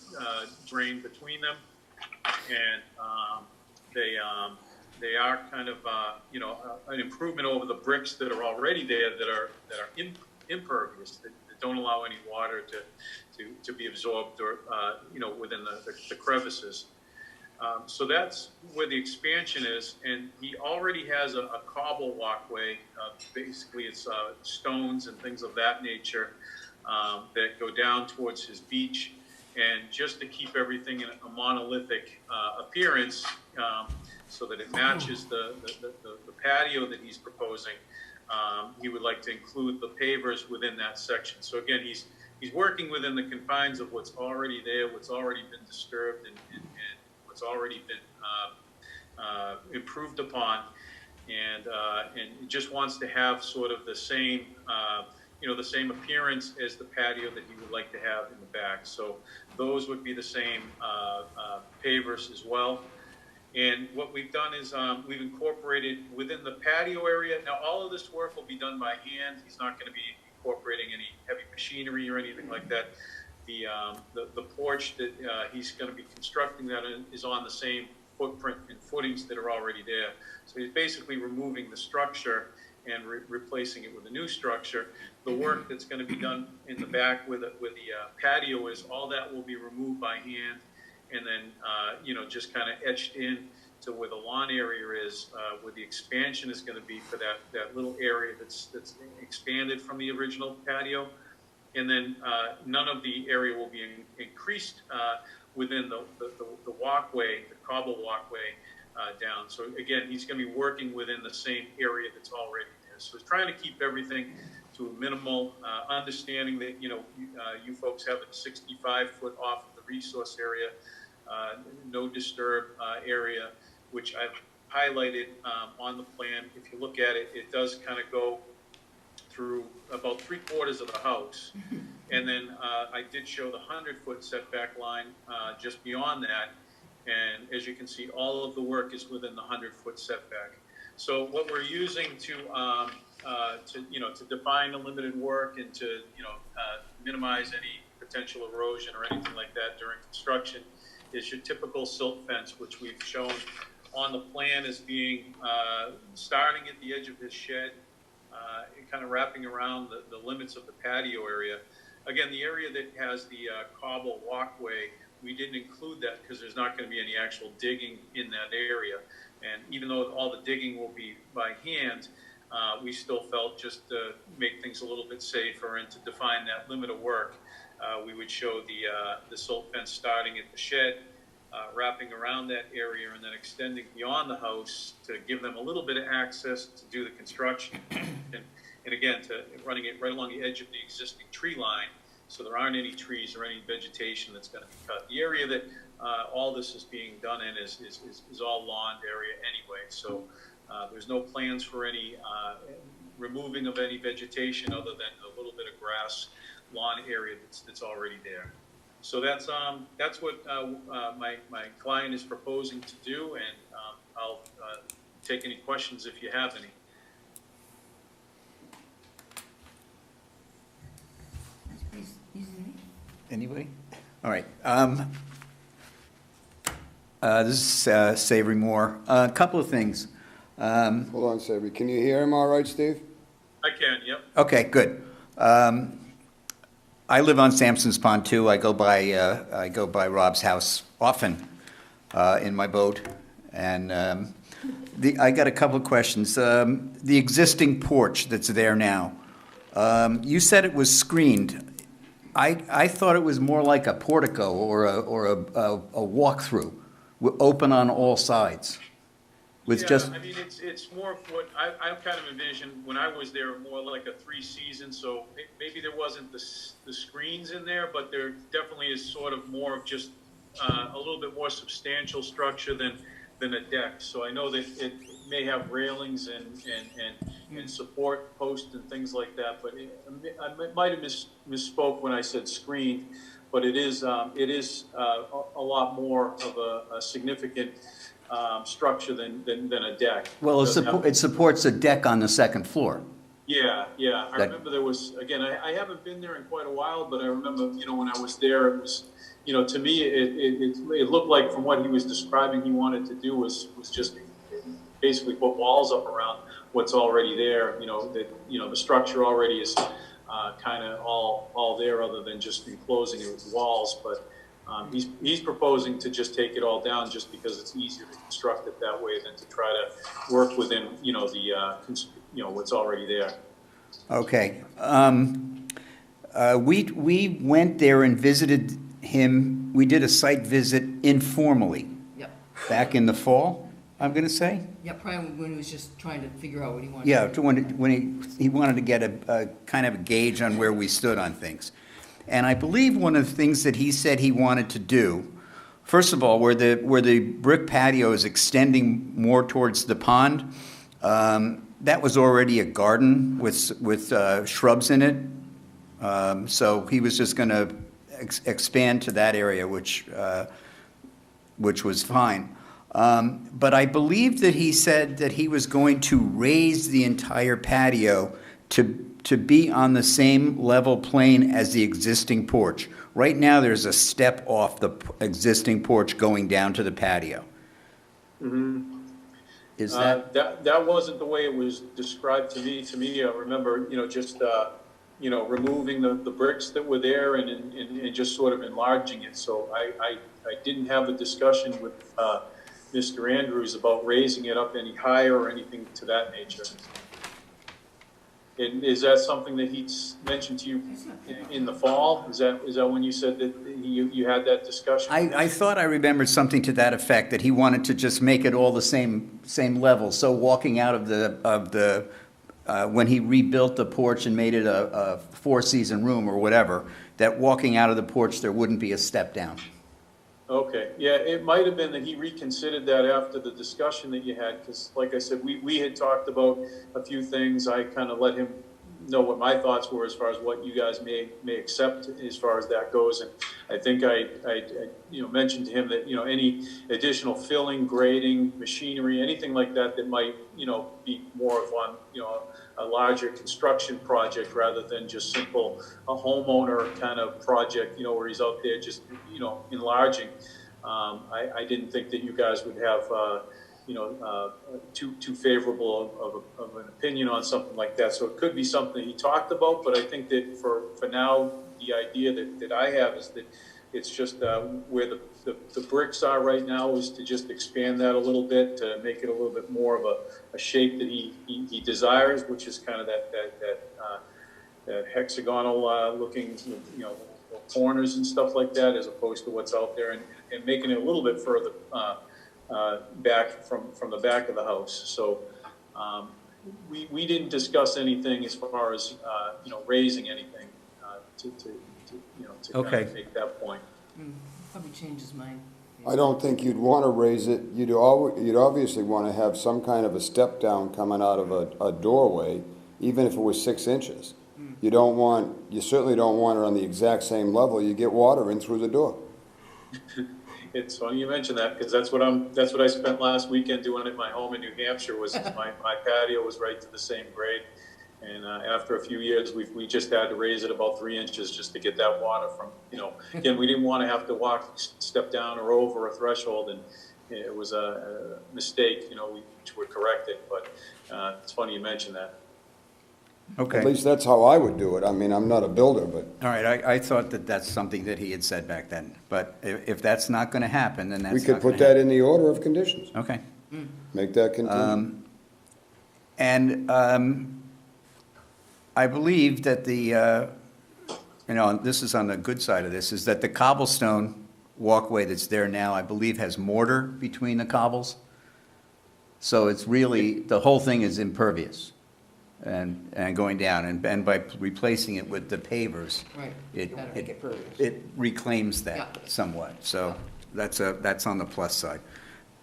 drain between them. And they are kind of an improvement over the bricks that are already there that are impervious, that don't allow any water to be absorbed or within the crevices. So that's where the expansion is, and he already has a cobble walkway. Basically, it's stones and things of that nature that go down towards his beach. And just to keep everything in a monolithic appearance, so that it matches the patio that he's proposing, he would like to include the pavers within that section. So again, he's working within the confines of what's already there, what's already been disturbed, and what's already been improved upon, and just wants to have sort of the same the same appearance as the patio that he would like to have in the back. So those would be the same pavers as well. And what we've done is we've incorporated within the patio area. Now, all of this work will be done by hand. He's not going to be incorporating any heavy machinery or anything like that. The porch that he's going to be constructing that is on the same footprint and footings that are already there. So he's basically removing the structure and replacing it with a new structure. The work that's going to be done in the back with the patio is all that will be removed by hand, and then just kind of etched in to where the lawn area is, where the expansion is going to be for that little area that's expanded from the original patio. And then none of the area will be increased within the walkway, the cobble walkway down. So again, he's going to be working within the same area that's already there. So he's trying to keep everything to a minimal, understanding that, you folks have a 65-foot off of the resource area, no disturb area, which I've highlighted on the plan. If you look at it, it does kind of go through about 3/4 of the house. And then I did show the 100-foot setback line just beyond that. And as you can see, all of the work is within the 100-foot setback. So what we're using to define the limited work and to, minimize any potential erosion or anything like that during construction is your typical silt fence, which we've shown on the plan as being starting at the edge of his shed, kind of wrapping around the limits of the patio area. Again, the area that has the cobble walkway, we didn't include that because there's not going to be any actual digging in that area. And even though all the digging will be by hand, we still felt just to make things a little bit safer and to define that limit of work, we would show the silt fence starting at the shed, wrapping around that area and then extending beyond the house to give them a little bit of access to do the construction. And again, to running it right along the edge of the existing tree line, so there aren't any trees or any vegetation that's going to be cut. The area that all this is being done in is all lawn area anyway, so there's no plans for any removing of any vegetation other than a little bit of grass lawn area that's already there. So that's what my client is proposing to do, and I'll take any questions if you have any. Anybody? All right. This is Savory Moore. A couple of things. Hold on, Sabri. Can you hear him all right, Steve? I can, yep. Okay, good. I live on Sampson's Pond too. I go by Rob's house often in my boat, and I got a couple of questions. The existing porch that's there now, you said it was screened. I thought it was more like a portico or a walk-through, open on all sides. With just, I mean, it's more of what I kind of envisioned when I was there, more like a 3-season. So maybe there wasn't the screens in there, but there definitely is sort of more of just a little bit more substantial structure than a deck. So I know that it may have railings and support posts and things like that, but I might have misspoke when I said screened, but it is a lot more of a significant structure than a deck. well, it supports a deck on the second floor. Yeah. I remember there was, again, I haven't been there in quite a while, but I remember, when I was there, it was, to me, it looked like from what he was describing he wanted to do was just basically put walls up around what's already there, the structure already is kind of all there other than just enclosing it with walls, but he's proposing to just take it all down just because it's easier to construct it that way than to try to work within, what's already there. Okay. We went there and visited him. We did a site visit informally. Yep. Back in the fall, I'm going to say. Yeah, probably when he was just trying to figure out what he wanted. Yeah, to do. when he wanted to get a kind of a gauge on where we stood on things. And I believe one of the things that he said he wanted to do, first of all, where the brick patio is extending more towards the pond, that was already a garden with shrubs in it. So he was just going to expand to that area, which was fine. But I believe that he said that he was going to raise the entire patio to be on the same level plane as the existing porch. Right now, there's a step off the existing porch going down to the patio. Mm-hmm. Is that? That wasn't the way it was described to me. To me, I remember, just removing the bricks that were there and just sort of enlarging it. So I didn't have a discussion with Mr. Andrews about raising it up any higher or anything to that nature. And is that something that he's mentioned to you in the fall? Is that when you said that you had that discussion? I thought I remembered something to that effect, that he wanted to just make it all the same level. So walking out of the when he rebuilt the porch and made it a four-season room or whatever, that walking out of the porch, there wouldn't be a step down. Okay, yeah, it might have been that he reconsidered that after the discussion that you had, because like I said, we had talked about a few things. I kind of let him know what my thoughts were as far as what you guys may accept as far as that goes. And I think I mentioned to him that, any additional filling, grading, machinery, anything like that that might, be more of on, a larger construction project rather than just simple a homeowner kind of project, where he's out there just, enlarging. I didn't think that you guys would have, too favorable of an opinion on something like that. So it could be something he talked about, but I think that for now, the idea that I have is that it's just where the bricks are right now is to just expand that a little bit, to make it a little bit more of a shape that he desires, which is kind of that hexagonal looking, corners and stuff like that, as opposed to what's out there, and making it a little bit further back from the back of the house. So we didn't discuss anything as far as raising anything to Okay. kind of make that point. Probably change his mind. I don't think you'd want to raise it. You'd obviously want to have some kind of a step down coming out of a doorway, even if it was 6 inches. You certainly don't want it on the exact same level. You get water in through the door. It's funny you mention that, because that's what I spent last weekend doing at my home in New Hampshire. Was my patio was right to the same grade, and after a few years, we just had to raise it about 3 inches just to get that water from. Again, we didn't want to have to step down or over a threshold, and it was a mistake. Which would correct it, but it's funny you mention that. Okay. At least that's how I would do it. I mean, I'm not a builder, but All right, I thought that that's something that he had said back then, but if that's not going to happen, then that's we not could going put to that happen. in the order of conditions. Okay. Make that continue. And I believe that this is on the good side of this, is that the cobblestone walkway that's there now, I believe, has mortar between the cobbles. So it's really, the whole thing is impervious and going down, and by replacing it with the pavers, Right. Make it pervious. it reclaims Yeah. that somewhat. So that's on the plus side.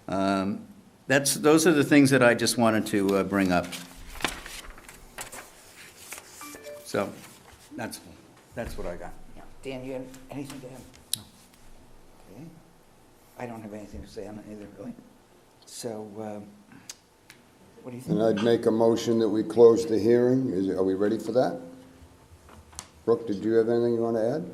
Those are the things that I just wanted to bring up. So that's what I got. Yeah. Dan, you have anything to add? No. Okay. I don't have anything to say on it either, really. So, what do you think? And I'd make a motion that we close the hearing. Are we ready for that? Brooke, did you have anything you want to add,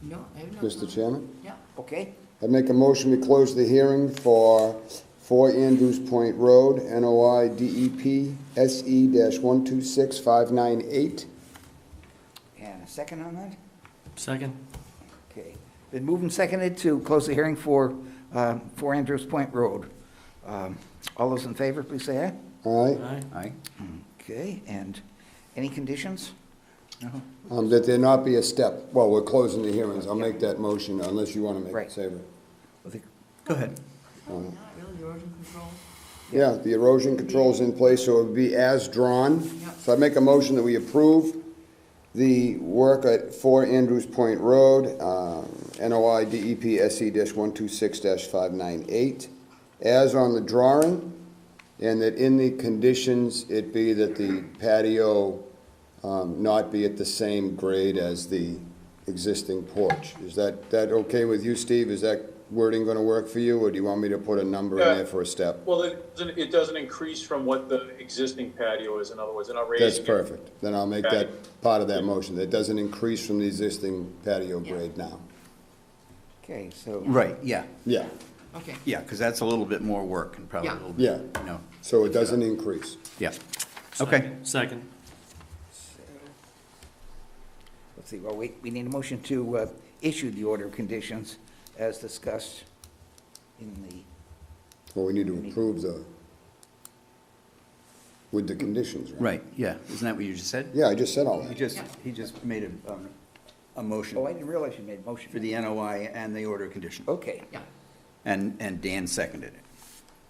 No, I have no. Mr. Chairman? Yeah. Okay, I'd make a motion we close the hearing for 4 Andrews Point Road, NOI DEP SE-126598. and a second on that? Second? Okay. Been moved and seconded to close the hearing for 4 Andrews Point Road. All those in favor, please say aye. All right? Aye. Aye. Okay, and any conditions? No? That there not be a step. Well, we're closing the hearings. I'll make that motion unless you want to make Right. it savor. Go ahead. Not really, the erosion control. Yeah, the erosion control's in place, so it would be as drawn. Yep. So I make a motion that we approve the work at 4 Andrews Point Road, NOI DEP SE-126-598, as on the drawing, and that in the conditions, it be that the patio not be at the same grade as the existing porch. Is that okay with you, Steve? Is that wording going to work for you, or do you want me to put a number in there for a step? Well, it doesn't increase from what the existing patio is. In other words, they're not That's raising it. perfect. Then I'll make that part of that motion. That doesn't increase from the existing patio grade now. Okay, so. Right, yeah, Yeah, Okay. yeah, because that's a little bit more work and probably a Yeah. little bit, yeah. So it doesn't increase. yeah. Okay. Second. Let's see, well, we need a motion to issue the order of conditions as discussed in the, Well, we need to approve with the conditions, right? Right, yeah. Isn't that what you just said? Yeah, I just said all He that. just made a motion oh, I didn't realize you made a motion. for the NOI and the order of condition. Okay, Yeah. And Dan seconded it.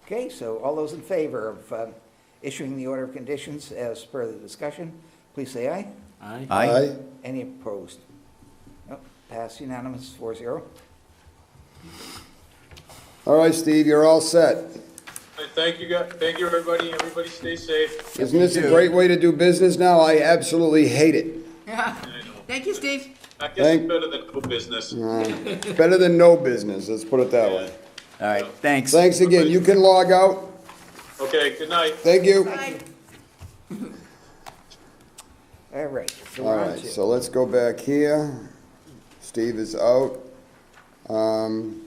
okay, so all those in favor of issuing the order of conditions as per the discussion. Please say aye. Aye. Any opposed? No, pass unanimous, 4-0. All right, Steve, you're all set. Thank you, guys. Thank you, everybody. Everybody stay safe. Isn't this a great way to do business now? I absolutely hate it. Yeah. Thank you, Steve. I guess it's better than no business. Better than no business, let's put it that way. All right, thanks. Thanks again. You can log out. Okay, good night. Thank you. Bye. All right. So All we're on right, to- so let's go back here. Steve is out.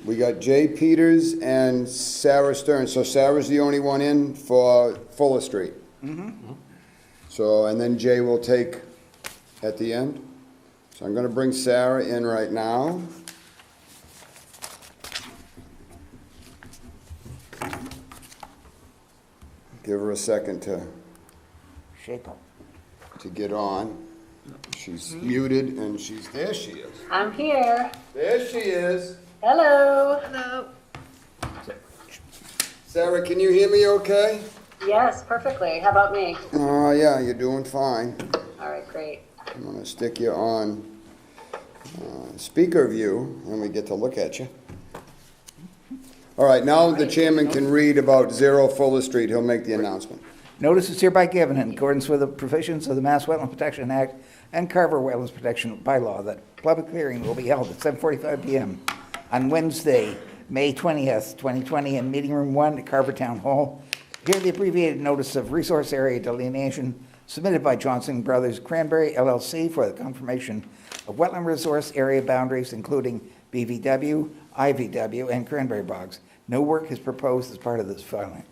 We got Jay Peters and Sarah Stern. So Sarah's the only one in for Fuller Street. So, and then Jay will take at the end. So I'm gonna bring Sarah in right now. Give her a second Shape up. to get on. She's muted and there she is. I'm here. There she is. Hello. Hello. Sarah, can you hear me okay? Yes, perfectly. How about me? Oh, yeah, you're doing fine. All right, great. I'm gonna stick you on speaker view and we get to look at you. All right, now the chairman can read about 0 Fuller Street. He'll make the announcement. Notice is hereby given in accordance with the provisions of the Mass Wetland Protection Act and Carver Wetlands Protection Bylaw that public hearing will be held at 7:45 PM on Wednesday, May 20th, 2020, in Meeting Room 1 at Carver Town Hall. Hear the abbreviated notice of resource area delineation submitted by Johnson Brothers Cranberry LLC for the confirmation of wetland resource area boundaries, including BVW, IVW, and cranberry bogs. No work is proposed as part of this filing.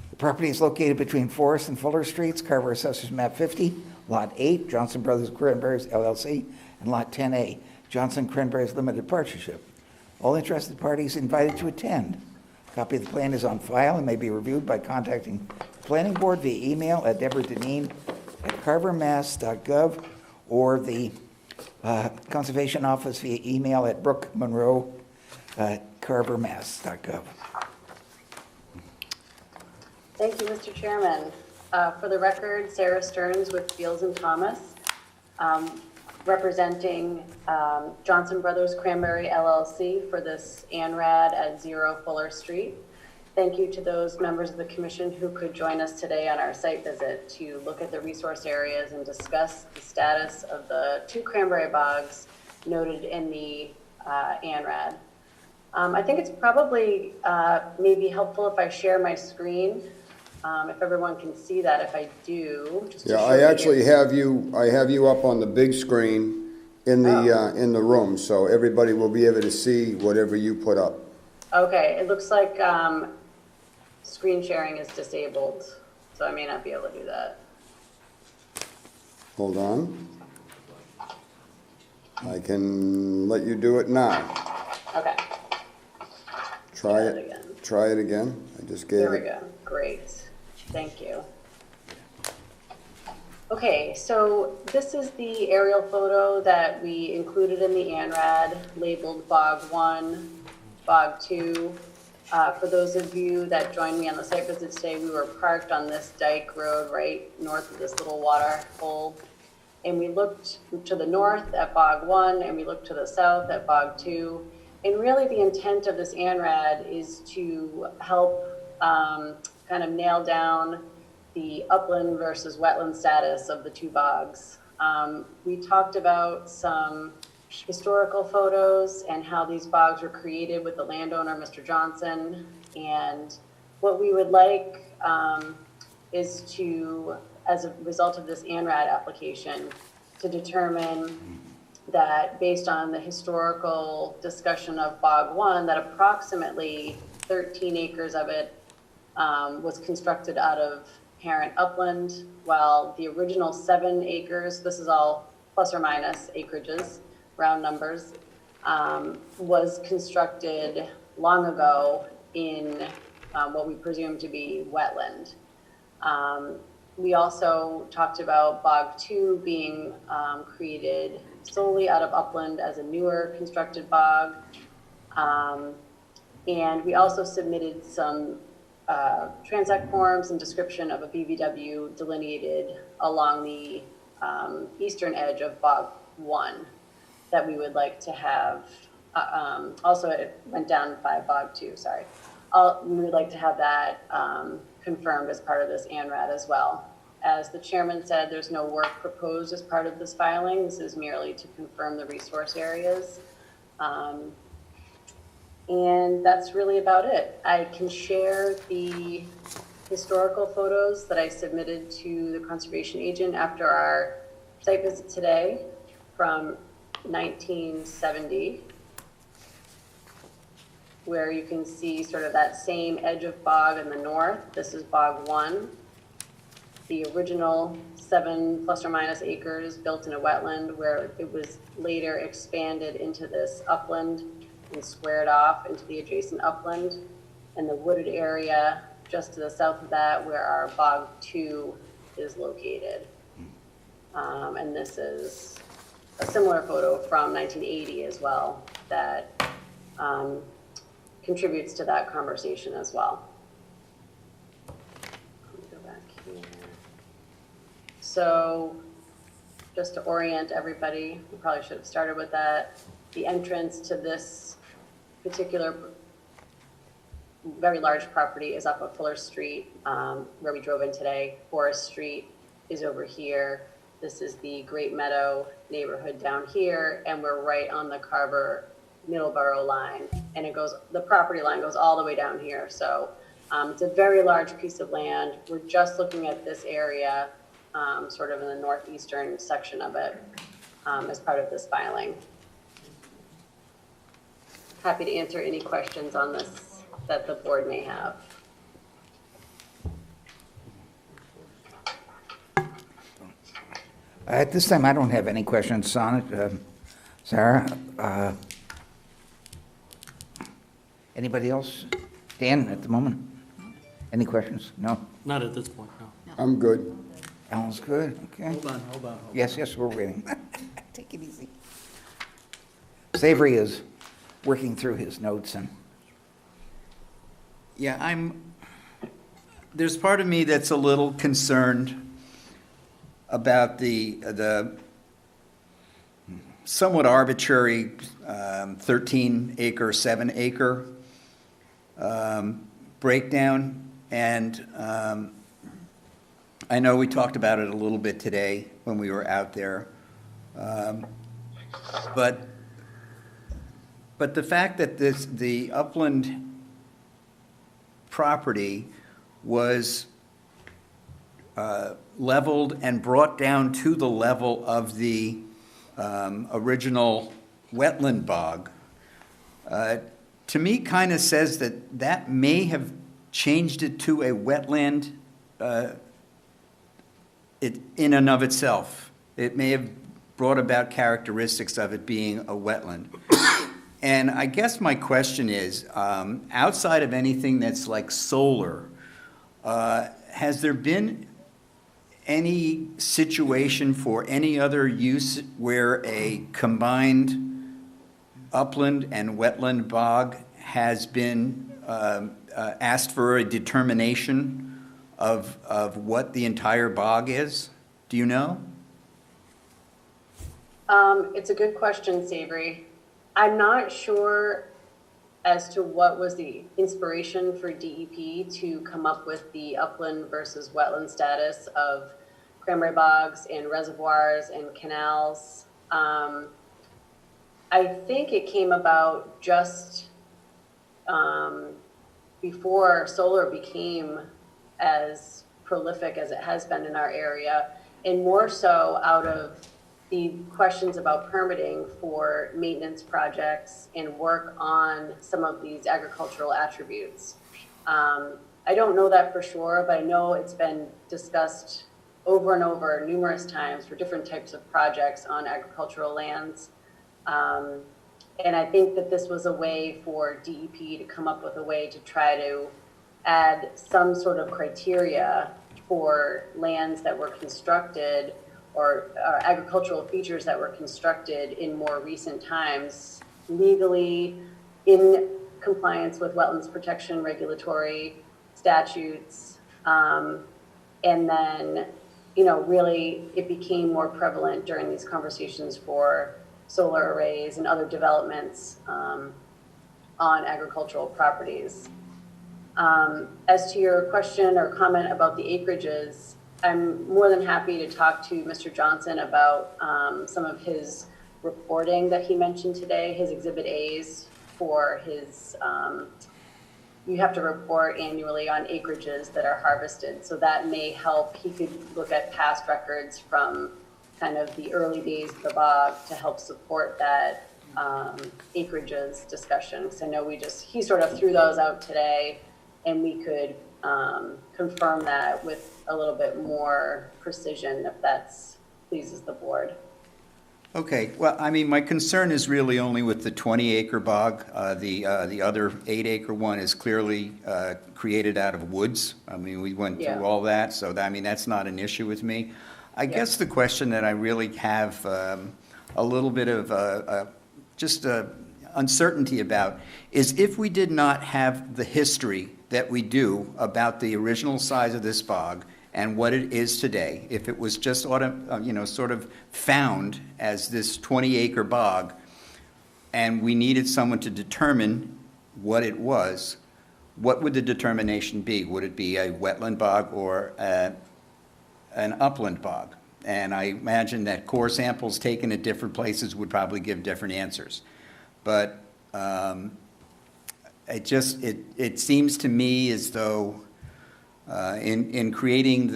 The property is located between Forest and Fuller Streets, Carver Assessors Map 50, Lot 8, Johnson Brothers Cranberries LLC, and Lot 10A, Johnson Cranberries Limited Partnership. All interested parties invited to attend. A copy of the plan is on file and may be reviewed by contacting the planning board via email at deborah.deneen@carvermass.gov or the conservation office via email at brookmonroe@carvermass.gov. Thank you, Mr. Chairman. For the record, Sarah Stearns with Fields and Thomas, representing Johnson Brothers Cranberry LLC for this ANRAD at 0 Fuller Street. Thank you to those members of the commission who could join us today on our site visit to look at the resource areas and discuss the status of the 2 cranberry bogs noted in the ANRAD. I think it's probably maybe helpful if I share my screen, if everyone can see that. If I do, just to Yeah, show I you actually guys. have you up on the big screen in the room, so everybody will be able to see whatever you put up. Okay, it looks like screen sharing is disabled, so I may not be able to do that. Hold on. I can let you do it now. Okay, Try Try it it. again. Try it again. I just gave there we it. go. Great, thank you. Okay, so this is the aerial photo that we included in the ANRAD, labeled Bog 1, Bog 2. For those of you that joined me on the site visit today, we were parked on this dike road right north of this little water hole. And we looked to the north at Bog 1, and we looked to the south at Bog 2. And really the intent of this ANRAD is to help kind of nail down the upland versus wetland status of the 2 bogs. We talked about some historical photos and how these bogs were created with the landowner, Mr. Johnson. And what we would like is to, as a result of this ANRAD application, to determine that based on the historical discussion of Bog 1, that approximately 13 acres of it was constructed out of parent upland, while the original 7 acres, this is all plus or minus acreages, round numbers, was constructed long ago in what we presume to be wetland. We also talked about Bog 2 being created solely out of upland as a newer constructed bog. And we also submitted some transact forms and description of a BVW delineated along the eastern edge of Bog 1 that we would like to have. Also, it went down by Bog 2, sorry. We would like to have that confirmed as part of this ANRAD as well. As the chairman said, there's no work proposed as part of this filing. This is merely to confirm the resource areas. And that's really about it. I can share the historical photos that I submitted to the conservation agent after our site visit today from 1970, where you can see sort of that same edge of bog in the north. This is Bog 1. The original 7 plus or minus acres built in a wetland where it was later expanded into this upland and squared off into the adjacent upland, and the wooded area just to the south of that where our Bog 2 is located. And this is a similar photo from 1980 as well that contributes to that conversation as well. Let me go back here. So just to orient everybody, we probably should have started with that. The entrance to this particular very large property is up at Fuller Street, where we drove in today. Forest Street is over here. This is the Great Meadow neighborhood down here, and we're right on the Carver Middleborough line, and it goes, the property line goes all the way down here. So it's a very large piece of land. We're just looking at this area, sort of in the northeastern section of it, as part of this filing. Happy to answer any questions on this that the board may have. At this time, I don't have any questions on it. Sarah? Anybody else? Dan, at the moment? Any questions? No? Not at this point, no. I'm good. Alan's good, okay. Hold on. Yes, we're waiting. Take it easy. Savory is working through his notes and. Yeah, there's part of me that's a little concerned about the somewhat arbitrary 13-acre, 7-acre breakdown. And I know we talked about it a little bit today when we were out there. But the fact that the upland property was leveled and brought down to the level of the original wetland bog, to me kind of says that may have changed it to a wetland in and of itself. It may have brought about characteristics of it being a wetland. And I guess my question is, outside of anything that's like solar, has there been any situation for any other use where a combined upland and wetland bog has been asked for a determination of what the entire bog is? Do you know? It's a good question, Savory. I'm not sure as to what was the inspiration for DEP to come up with the upland versus wetland status of cranberry bogs and reservoirs and canals. I think it came about just before solar became as prolific as it has been in our area, and more so out of the questions about permitting for maintenance projects and work on some of these agricultural attributes. I don't know that for sure, but I know it's been discussed over and over numerous times for different types of projects on agricultural lands. And I think that this was a way for DEP to come up with a way to try to add some sort of criteria for lands that were constructed or agricultural features that were constructed in more recent times, legally in compliance with wetlands protection regulatory statutes. And then, really it became more prevalent during these conversations for solar arrays and other developments on agricultural properties. As to your question or comment about the acreages, I'm more than happy to talk to Mr. Johnson about some of his reporting that he mentioned today, his Exhibit A's for his, you have to report annually on acreages that are harvested. So that may help. He could look at past records from kind of the early days of the bog to help support that acreages discussion. So I know he sort of threw those out today, and we could confirm that with a little bit more precision if that pleases the board. Okay, well, I mean, my concern is really only with the 20-acre bog. The other 8-acre one is clearly created out of woods. I mean, we went through all that, so I mean, that's not an issue with me. I guess the question that I really have a little bit of just uncertainty about is if we did not have the history that we do about the original size of this bog and what it is today, if it was just sort of found as this 20-acre bog, and we needed someone to determine what it was, what would the determination be? Would it be a wetland bog or an upland bog? And I imagine that core samples taken at different places would probably give different answers. But it seems to me as though in creating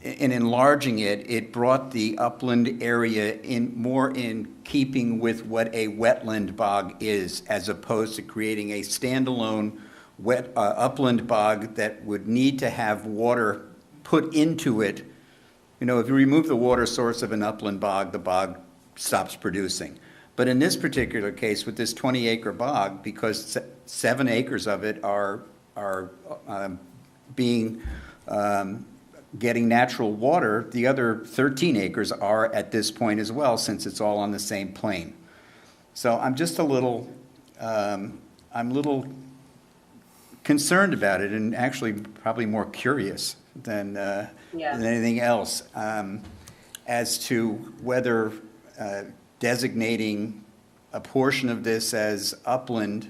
in enlarging it, it brought the upland area more in keeping with what a wetland bog is, as opposed to creating a standalone upland bog that would need to have water put into it. If you remove the water source of an upland bog, the bog stops producing. But in this particular case, with this 20-acre bog, because 7 acres of it are getting natural water, the other 13 acres are at this point as well, since it's all on the same plane. So I'm just a little concerned about it, and actually probably more curious than anything else, as to whether designating a portion of this as upland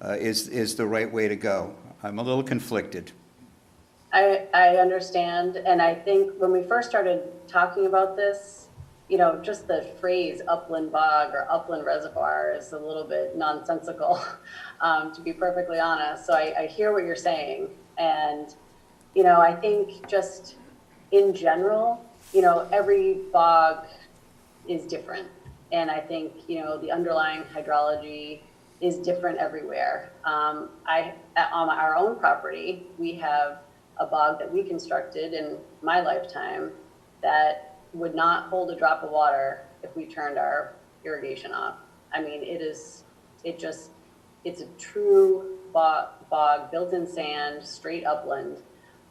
is the right way to go. I'm a little conflicted. I understand, and I think when we first started talking about this, just the phrase upland bog or upland reservoir is a little bit nonsensical, to be perfectly honest. So I hear what you're saying, and I think just in general, every bog is different, and I think the underlying hydrology is different everywhere. On our own property, we have a bog that we constructed in my lifetime that would not hold a drop of water if we turned our irrigation off. I mean, it's a true bog built in sand, straight upland.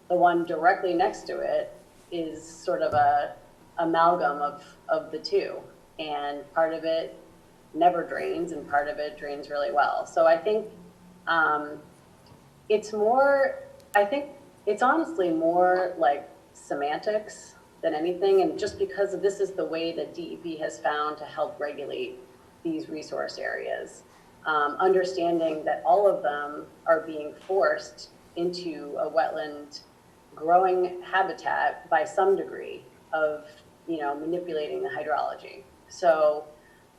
The one directly next to it is sort of a amalgam of the two, and part of it never drains and part of it drains really well. So I think it's honestly more like semantics than anything, and just because this is the way that DEP has found to help regulate these resource areas, understanding that all of them are being forced into a wetland growing habitat by some degree of manipulating the hydrology. So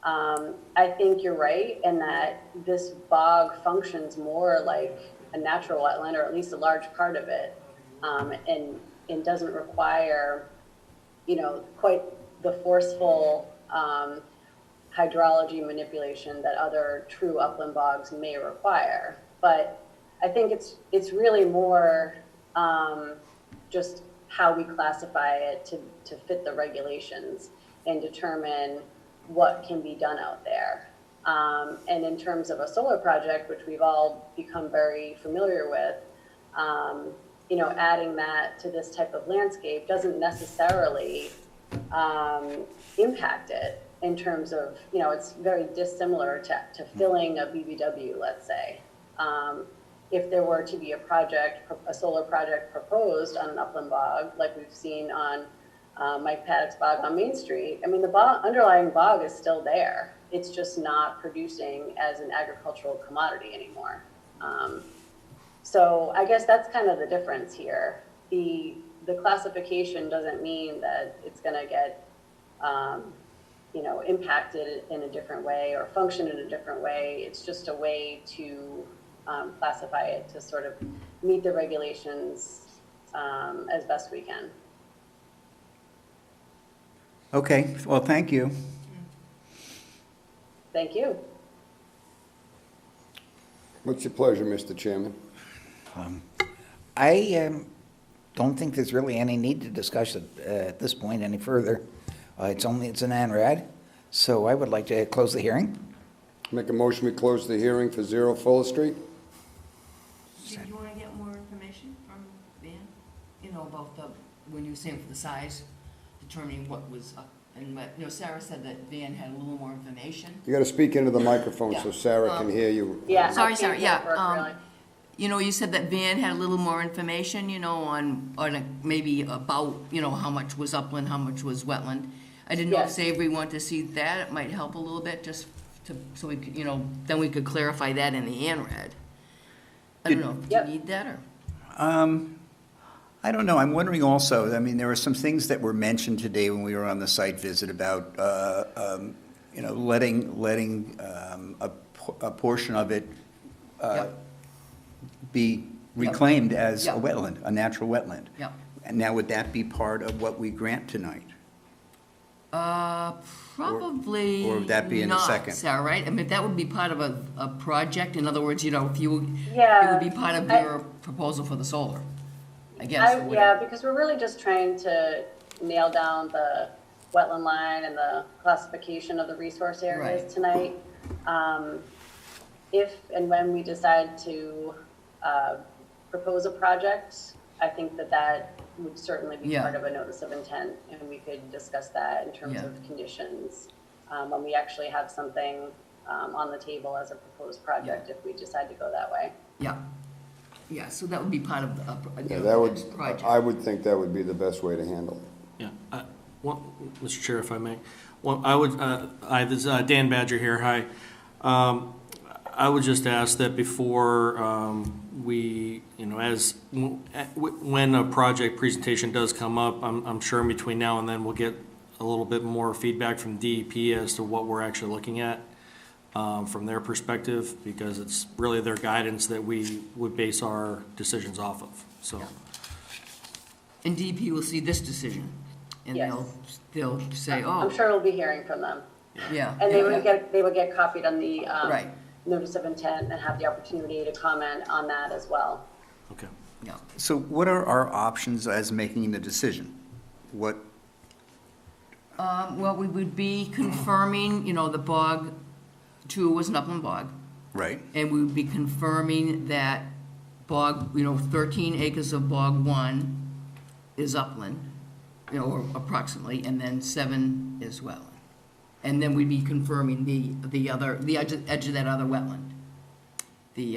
I think you're right in that this bog functions more like a natural wetland, or at least a large part of it, and doesn't require quite the forceful hydrology manipulation that other true upland bogs may require. But I think it's really more just how we classify it to fit the regulations and determine what can be done out there. And in terms of a solar project, which we've all become very familiar with, adding that to this type of landscape doesn't necessarily impact it in terms of, it's very dissimilar to filling a BBW, let's say. if there were to be a solar project proposed on an upland bog, like we've seen on Mike Paddock's bog on Main Street, I mean, the underlying bog is still there. It's just not producing as an agricultural commodity anymore. So I guess that's kind of the difference here. The classification doesn't mean that it's going to get, impacted in a different way or function in a different way. It's just a way to classify it to sort of meet the regulations as best we can. Okay, well, thank you. Thank you. What's your pleasure, Mr. Chairman? I don't think there's really any need to discuss it at this point any further. It's an ANRAD, so I would like to close the hearing. Make a motion, we close the hearing for 0 Fuller Street? Did you want to get more information from Van? About when you were saying for the size, determining what was up, and Sarah said that Van had a little more information. You gotta speak into the microphone so Yeah. Sarah can hear you. Yeah. Sorry, I Sarah, can't yeah, work really. You said that Van had a little more information, on maybe about, how much was upland, how much was wetland. I didn't know if Yes. Savory wanted to see that, it might help a little bit, just so we could, then we could clarify that in the ANRAD. I don't know, do Yep. you need that, or? I don't know, I'm wondering also, I mean, there were some things that were mentioned today when we were on the site visit about, letting a portion of it Yep. be reclaimed as a Yep. wetland, a natural wetland. Yep. And now, would that be part of what we grant tonight? Probably or would that be in a not, second? Sarah, right? I mean, that would be part of a project, in other words, if you, it Yeah, would be part of your proposal for the solar, I guess. or whatever. Yeah, because we're really just trying to nail down the wetland line and the classification of the resource areas Right. tonight. If and when we decide to propose a project, I think that would certainly be Yeah. part of a notice of intent, and we could discuss that in terms Yeah. of conditions, when we actually have something on the table as a proposed project, if we decide to go that way. Yeah, yeah, so that would be part of Yeah, that would, project. I would think that would be the best way to handle it. Yeah, Mr. Chair, if I may, this is Dan Badger here, hi. I would just ask that before we, when a project presentation does come up, I'm sure in between now and then we'll get a little bit more feedback from DEP as to what we're actually looking at from their perspective, because it's really their guidance that we would base our decisions off of, so. And DEP will see this decision, and Yes. they'll say, I'm oh, sure we'll be hearing from them. yeah. And yeah, they would get copied on the Right. notice of intent and have the opportunity to comment on that as well. Okay. Yeah. So what are our options as making the decision? What, Well, we would be confirming, the bog 2 was an upland bog, right? and we would be confirming that bog, 13 acres of bog 1 is upland, or approximately, and then 7 is wetland. And then we'd be confirming the edge of that other wetland. The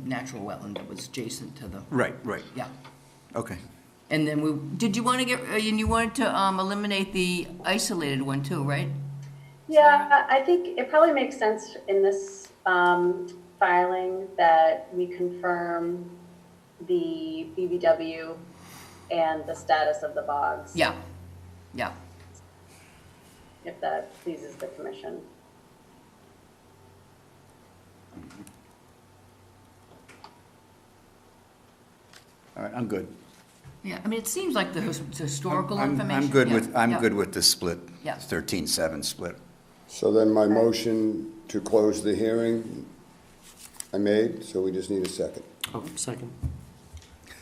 natural wetland that was adjacent to the, Right. yeah. Okay. And then did you want to you wanted to eliminate the isolated one too, right? Yeah, I think it probably makes sense in this filing that we confirm the BBW and the status of the bogs. Yeah, yeah. If that pleases the commission. All right, I'm good. Yeah, I mean, it seems like the historical I'm information. good yeah, with, I'm yeah. good with the split. Yeah. 13-7 split. So then my motion to close the hearing, I made, so we just need a second. Oh, second.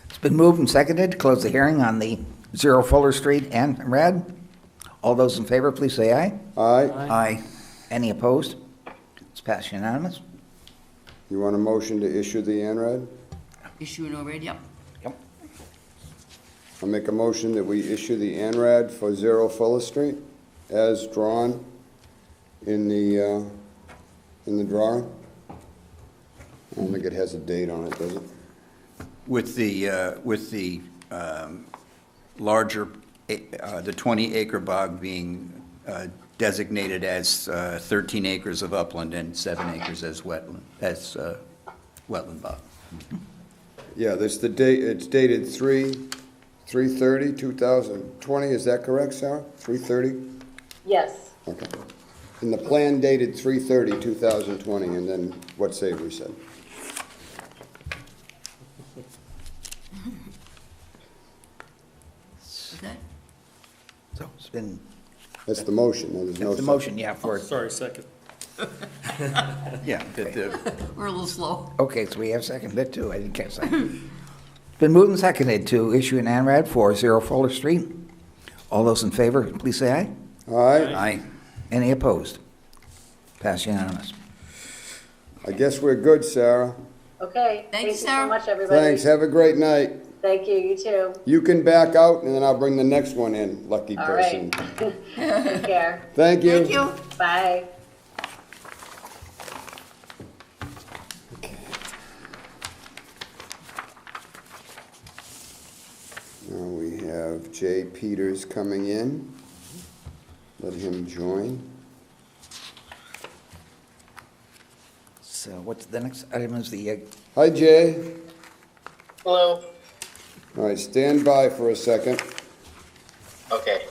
It's been moved and seconded to close the hearing on the 0 Fuller Street ANRAD. All those in favor, please say aye. Aye? Aye. Any opposed? It's passed unanimous. You want a motion to issue the ANRAD? Issue and already, yep. Yep. I'll make a motion that we issue the ANRAD for 0 Fuller Street as drawn in the drawing. I don't think it has a date on it, does it? With the larger, the 20-acre bog being designated as 13 acres of upland and 7 acres as wetland, wetland bog. Yeah, this the date, it's dated 3/30/2020, is that correct, Sarah? 3/30? Yes, Okay. And the plan dated 3/30/2020, and then what Savory said. Okay. So it's been, That's the motion, there's no. that's the motion, yeah, for, Sorry, second. Yeah, We're a little slow. okay, so we have seconded it too, I didn't catch that. It's been moved and seconded to issue an ANRAD for 0 Fuller Street. All those in favor, please say aye. All right, Aye. Any opposed? Pass unanimous. I guess we're good, Sarah. okay. Thank you, so Sarah. much, everybody. Thanks, have a great night. Thank you, you too. You can back out, and then I'll bring the next one in, lucky All person. right. Take care. Thank you. Thank you. Bye. Now we have Jay Peters coming in. Let him join. So what's the next item is the, Hi, Jay. Hello. All right, stand by for a second. Okay.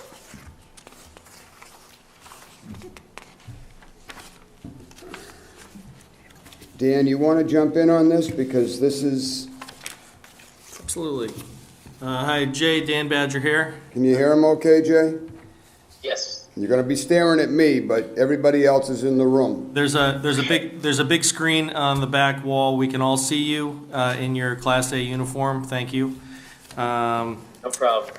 Dan, you want to jump in on this? Because this is, Absolutely. Hi, Jay, Dan Badger here. can you hear him okay, Jay? Yes. You're going to be staring at me, but everybody else is in the room. There's a big screen on the back wall. We can all see you in your Class A uniform. Thank you. No problem.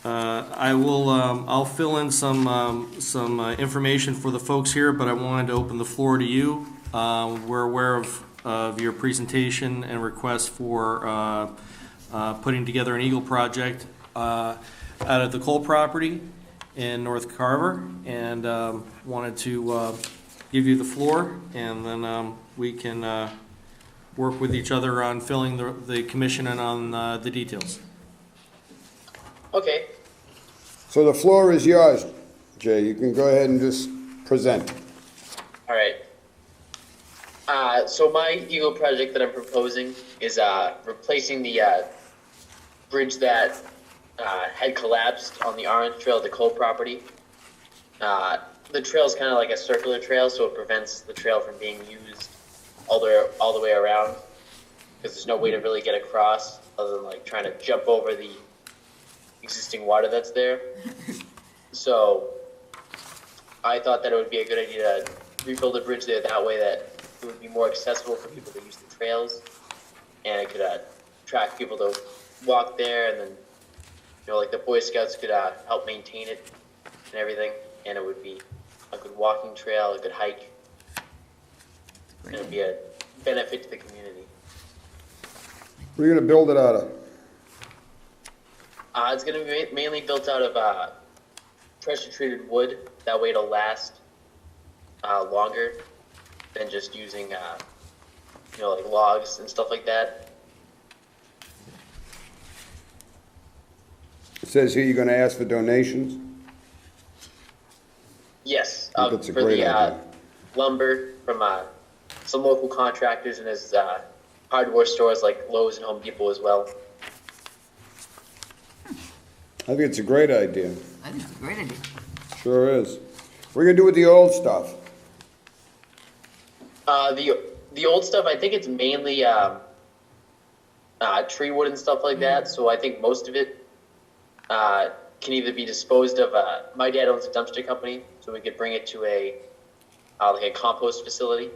I'll fill in some information for the folks here, but I wanted to open the floor to you. We're aware of your presentation and request for putting together an Eagle project out of the Cole property in North Carver, and wanted to give you the floor, and then we can work with each other on filling the commission and on the details. Okay. So the floor is yours, Jay. You can go ahead and just present. All right. So my Eagle project that I'm proposing is replacing the bridge that had collapsed on the Orange Trail at the Cole property. The trail is kind of like a circular trail, so it prevents the trail from being used all the way around, because there's no way to really get across other than like trying to jump over the existing water that's there. So I thought that it would be a good idea to rebuild a bridge there that way, that it would be more accessible for people to use the trails, and it could attract people to walk there, and then like the Boy Scouts could help maintain it and everything, and it would be a good walking trail, a good hike, and it would be a benefit to the community. What are you going to build it out of? It's going to be mainly built out of pressure-treated wood. That way it'll last longer than just using, like logs and stuff like that. It says here you're going to ask for donations. Yes, I think that's a for great the idea. lumber from some local contractors, and there's hardware stores like Lowe's and Home Depot as well. I think it's a great idea. I think it's a great idea. Sure is. What are you going to do with the old stuff? The old stuff, I think it's mainly tree wood and stuff like that. So I think most of it can either be disposed of. My dad owns a dumpster company, so we could bring it to a compost facility.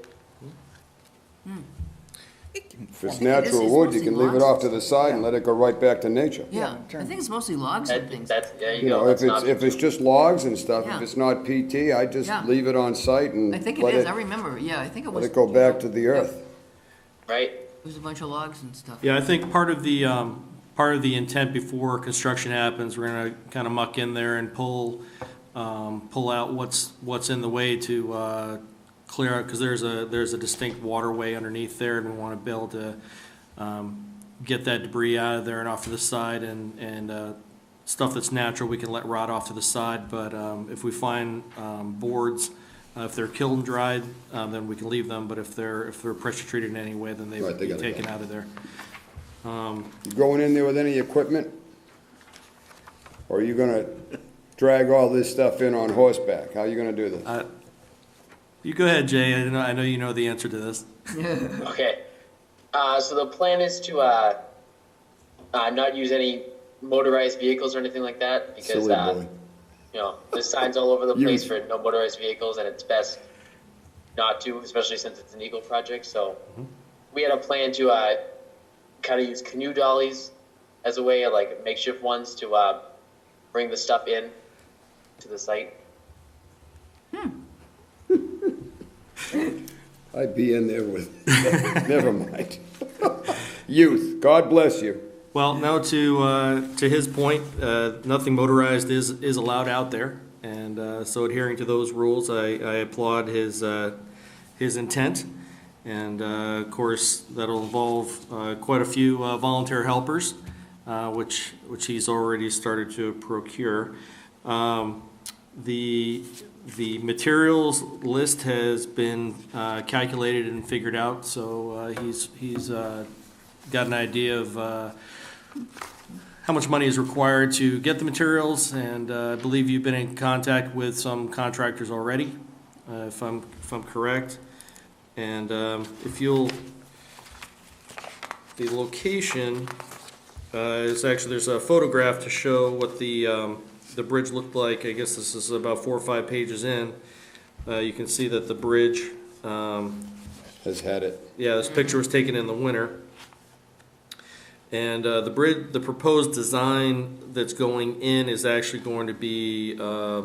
If it's natural wood, you can leave it off to the side and let it go right back to nature. Yeah, I think it's mostly logs and things. There you You go. know, That's if it's just logs and stuff, Yeah. if it's not PT, I just Yeah. leave it on site and I think it let is, it, I remember, yeah, I think it let was. it go back to the earth. right. There's a bunch of logs and stuff. Yeah, I think part of the intent before construction happens, we're gonna kind of muck in there and pull out what's in the way to clear out, because there's a distinct waterway underneath there, and we want to be able to get that debris out of there and off to the side, and stuff that's natural we can let rot off to the side, but if we find boards, if they're kiln dried, then we can leave them, but if they're pressure treated in any way, then they Right, would they be gotta taken go. out of there. You going in there with any equipment? Or are you gonna drag all this stuff in on horseback? How are you gonna do this? You go ahead, Jay, I know you know the answer to this. Okay. So the plan is to not use any motorized vehicles or anything like that because Silly boy. you know there's signs all over the place Youth. for no motorized vehicles, and it's best not to, especially since it's an Eagle project. So we had a plan to kind of use canoe dollies as a way of like makeshift ones to bring the stuff in to the site. I'd be in there with, never mind. Youth, God bless you. Well, now to his point, nothing motorized is allowed out there, and so adhering to those rules, I applaud his intent, and of course that'll involve quite a few volunteer helpers, which he's already started to procure. The materials list has been calculated and figured out, so he's got an idea of how much money is required to get the materials, and I believe you've been in contact with some contractors already, if I'm correct. And if you'll, the location is actually, there's a photograph to show what the bridge looked like. I guess this is about 4 or 5 pages in. You can see that the bridge, Has had it. yeah, this picture was taken in the winter. And the proposed design that's going in is actually going to be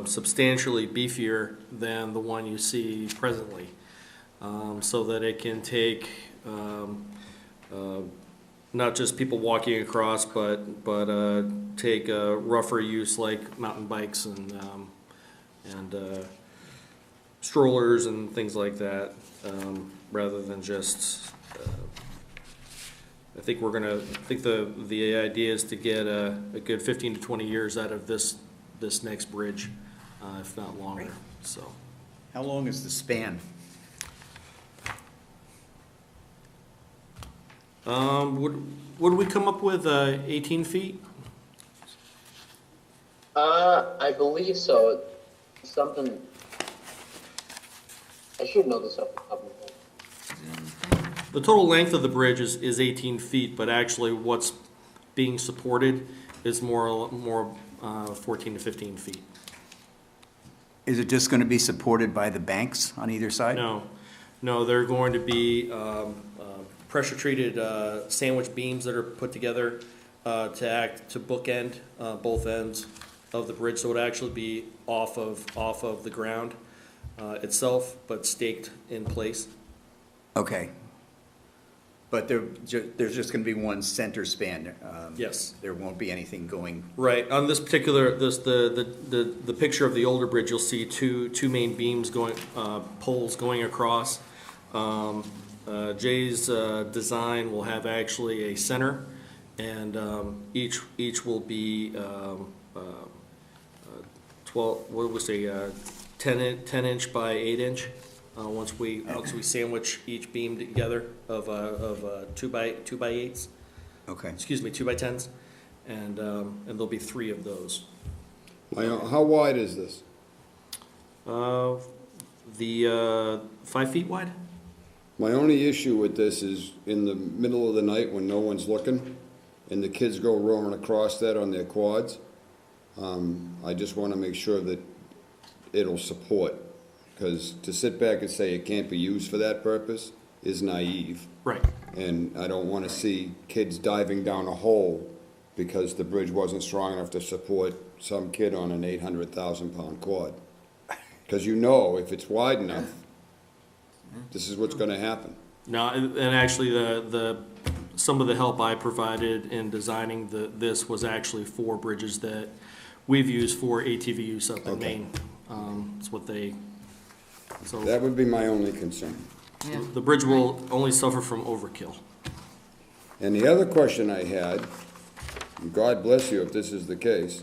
substantially beefier than the one you see presently, so that it can take not just people walking across, but take rougher use like mountain bikes and strollers and things like that, rather than just. I think the idea is to get a good 15 to 20 years out of this next bridge, if not longer. So, How long is the span? what did we come up with? 18 feet? I believe so. Something. I should know this off the top of my head. The total length of the bridge is 18 feet, but actually what's being supported is more 14 to 15 feet. Is it just going to be supported by the banks on either side? No, they're going to be pressure-treated sandwich beams that are put together to bookend both ends of the bridge, so it would actually be off of the ground itself, but staked in place. Okay. But there's just going to be one center span. Yes. There won't be anything going. Right. On this particular, the picture of the older bridge, you'll see two main beams going, poles going across. Jay's design will have actually a center, and each will be 12. What would we say? 10 inch by 8 inch. Once we sandwich each beam together of 2 by 8s. Okay. Excuse me, 2 by 10s, and there'll be 3 of those. How wide is this? The 5 feet wide. My only issue with this is in the middle of the night when no one's looking and the kids go roaring across that on their quads. I just want to make sure that it'll support, because to sit back and say it can't be used for that purpose is naive. Right. And I don't want to see kids diving down a hole because the bridge wasn't strong enough to support some kid on an 800,000-pound quad. Because you know, if it's wide enough, this is what's going to happen. No, and actually, some of the help I provided in designing this was actually for bridges that we've used for ATV use up in Okay. Maine. It's what they So That would be my only concern. Yeah. the bridge will only suffer from overkill. And the other question I had, and God bless you if this is the case,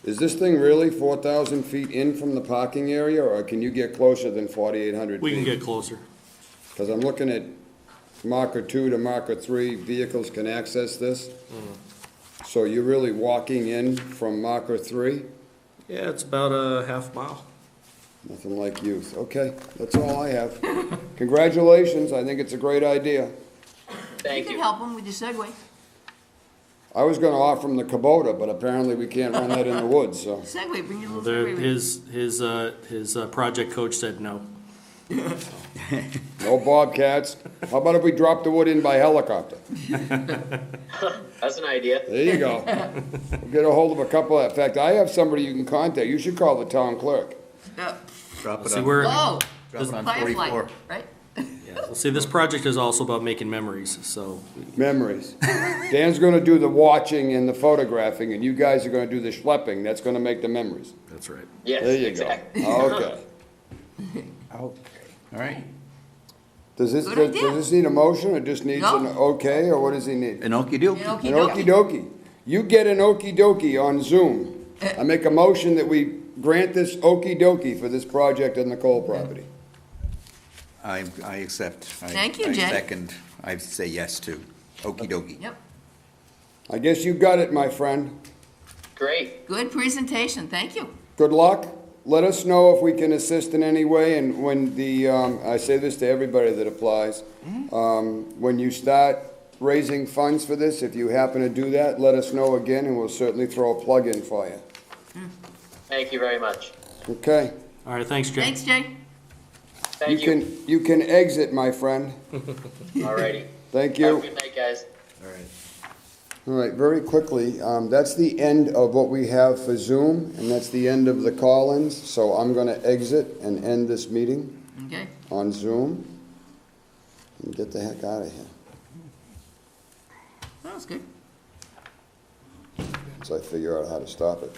is this thing really 4,000 feet in from the parking area, or can you get closer than 4,800 feet? We can get closer. Because I'm looking at marker 2 to marker 3, vehicles can access this. So you're really walking in from marker 3? Yeah, it's about a half mile. Nothing like youth. Okay, that's all I have. Congratulations, I think it's a great idea. Thank You you. can help them with your segue. I was gonna offer him the Kubota, but apparently we can't run that in the woods, so. Segue, bring your little There, segue with you. his project coach said no. No bobcats. How about if we drop the wood in by helicopter? That's an idea. There you go. We'll get a hold of a couple, in fact, I have somebody you can contact, you should call the town clerk. Yeah. Drop it See, on, we're, Whoa, drop it on Firefly, 44. right? well, see, this project is also about making memories, so Memories. Dan's gonna do the watching and the photographing, and you guys are gonna do the schlepping, that's gonna make the memories. that's right. Yes, There you exactly. go. Okay. Okay, all right. Does this, Good does idea. this need a motion, or just needs an No. okay, or what does he need? An okey-dokey. An An okey-dokey. okey-dokey. You get an okey-dokey on Zoom. I make a motion that we grant this okey-dokey for this project on the Cole property. I accept. Thank you, I Jay. second, I say yes to. Okey-dokey. Yep, I guess you got it, my friend. Great. good presentation, thank you. Good luck. Let us know if we can assist in any way, and when the, I say this to everybody that applies, when you start raising funds for this, if you happen to do that, let us know again, and we'll certainly throw a plug in for you. Thank you very much. Okay? All right, thanks, Jay. Thanks, Jay. Thank you. You can exit, my friend. Alrighty. Thank Have you. a good night, guys. All right, very quickly, that's the end of what we have for Zoom, and that's the end of the call-ins, so I'm gonna exit and end this meeting Okay, on Zoom and get the heck out of here. that was good. So I figure out how to stop it.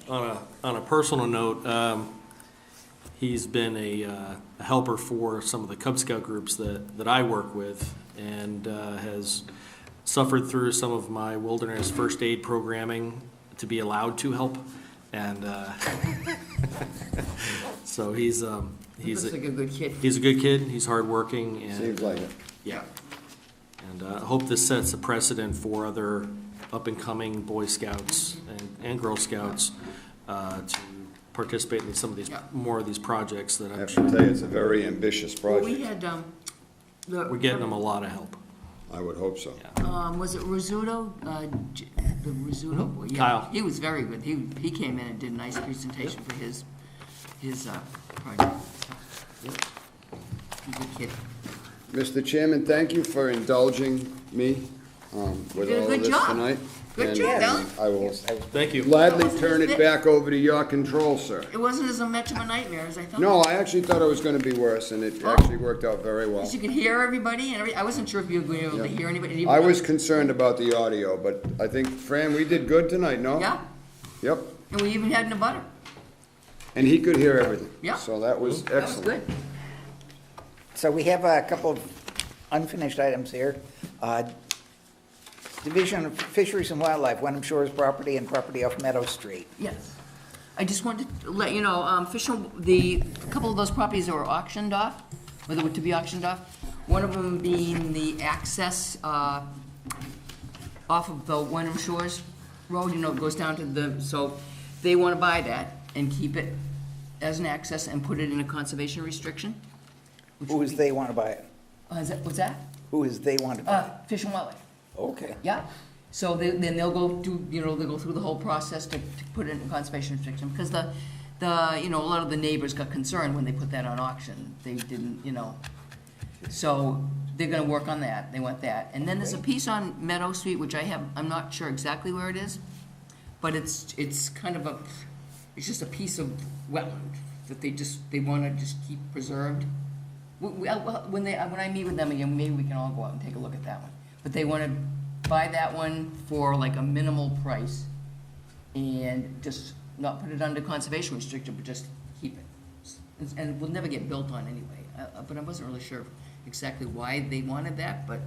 On a personal note, he's been a helper for some of the Cub Scout groups that I work with, and has suffered through some of my wilderness first aid programming to be allowed to help, and so he's Looks like a good kid. he's a good kid. He's hardworking, and Seems like it. yeah, and I hope this sets a precedent for other up-and-coming Boy Scouts and Girl Scouts to participate in some of these, Yeah. more of these projects that I I'm have to sure tell you, it's a very ambitious Well, we project. had, we're getting them a lot of help. I would hope so. was it Rizzuto? The Rizzuto boy, yeah. Kyle. He was very good. He came in and did a nice presentation for his project. He's a good kid. Mr. Chairman, thank you for indulging me with did a all good of this job. tonight. Good And, job, Alan. I will Thank you. gladly turn it back over to your control, sir. It wasn't as much of a nightmare as I thought. No, I actually thought it was gonna be worse, and it actually worked out very well. Because you could hear everybody and I wasn't sure if you were going to be able to hear anybody. I was concerned about the audio, but I think, Fran, we did good tonight, no? Yeah, Yep, and we even had an abutter. and he could hear everything. Yeah. So that was That was excellent. good. So we have a couple of unfinished items here. Division of Fisheries and Wildlife, Wenham Shores property and property off Meadow Street. Yes. I just wanted to let you know, a couple of those properties that were auctioned off, or that were to be auctioned off, one of them being the access off of the Wenham Shores Road, it goes down to so they want to buy that and keep it as an access and put it in a conservation restriction. Who is they want to buy it? What's that? Who is they want to buy it? Fish and Wildlife. Okay. Yeah, so then they'll go do, they'll go through the whole process to put it in conservation restriction, because a lot of the neighbors got concerned when they put that on auction. They didn't, so they're gonna work on that, they want that. And then there's a piece on Meadow Street, which I'm not sure exactly where it is, but it's kind of it's just a piece of wetland that they wanna just keep preserved. When I meet with them again, maybe we can all go out and take a look at that one. But they want to buy that one for like a minimal price and just not put it under conservation restricted, but just keep it. And it will never get built on anyway. But I wasn't really sure exactly why they wanted that, but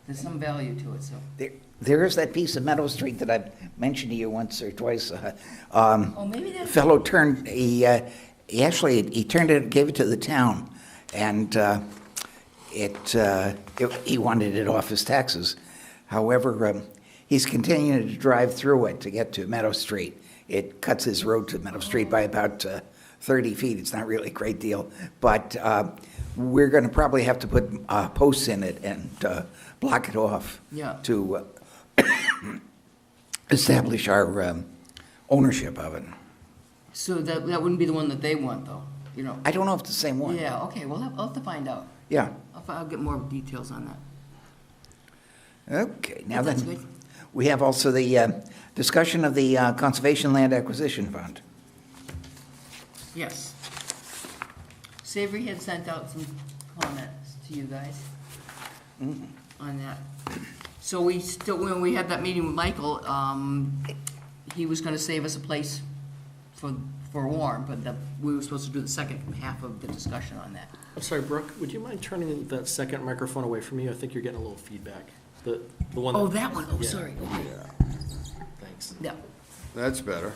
there's some value to it, so. There is that piece of Meadow Street that I've mentioned to you once or twice. Oh, maybe The that's. fellow turned, he turned it, gave it to the town, and he wanted it off his taxes. However, he's continuing to drive through it to get to Meadow Street. It cuts his road to Meadow Street by about 30 feet. It's not really a great deal, but we're going to probably have to put posts in it and block it off Yeah. to establish our ownership of it. So that wouldn't be the one that they want, though, you know? I don't know if it's the same one. Yeah, okay, well, I'll have to find out. Yeah. I'll get more details on that. Okay, now But that's then, good. we have also the discussion of the Conservation Land Acquisition Fund. Yes. Savory had sent out some comments to you guys on that. So when we had that meeting with Michael, he was gonna save us a place for a warrant, but we were supposed to do the second half of the discussion on that. I'm sorry, Brooke, would you mind turning that second microphone away from you? I think you're getting a little feedback. The one. Oh, that one, oh, Yeah. sorry, okay. Thanks. Yeah. That's better.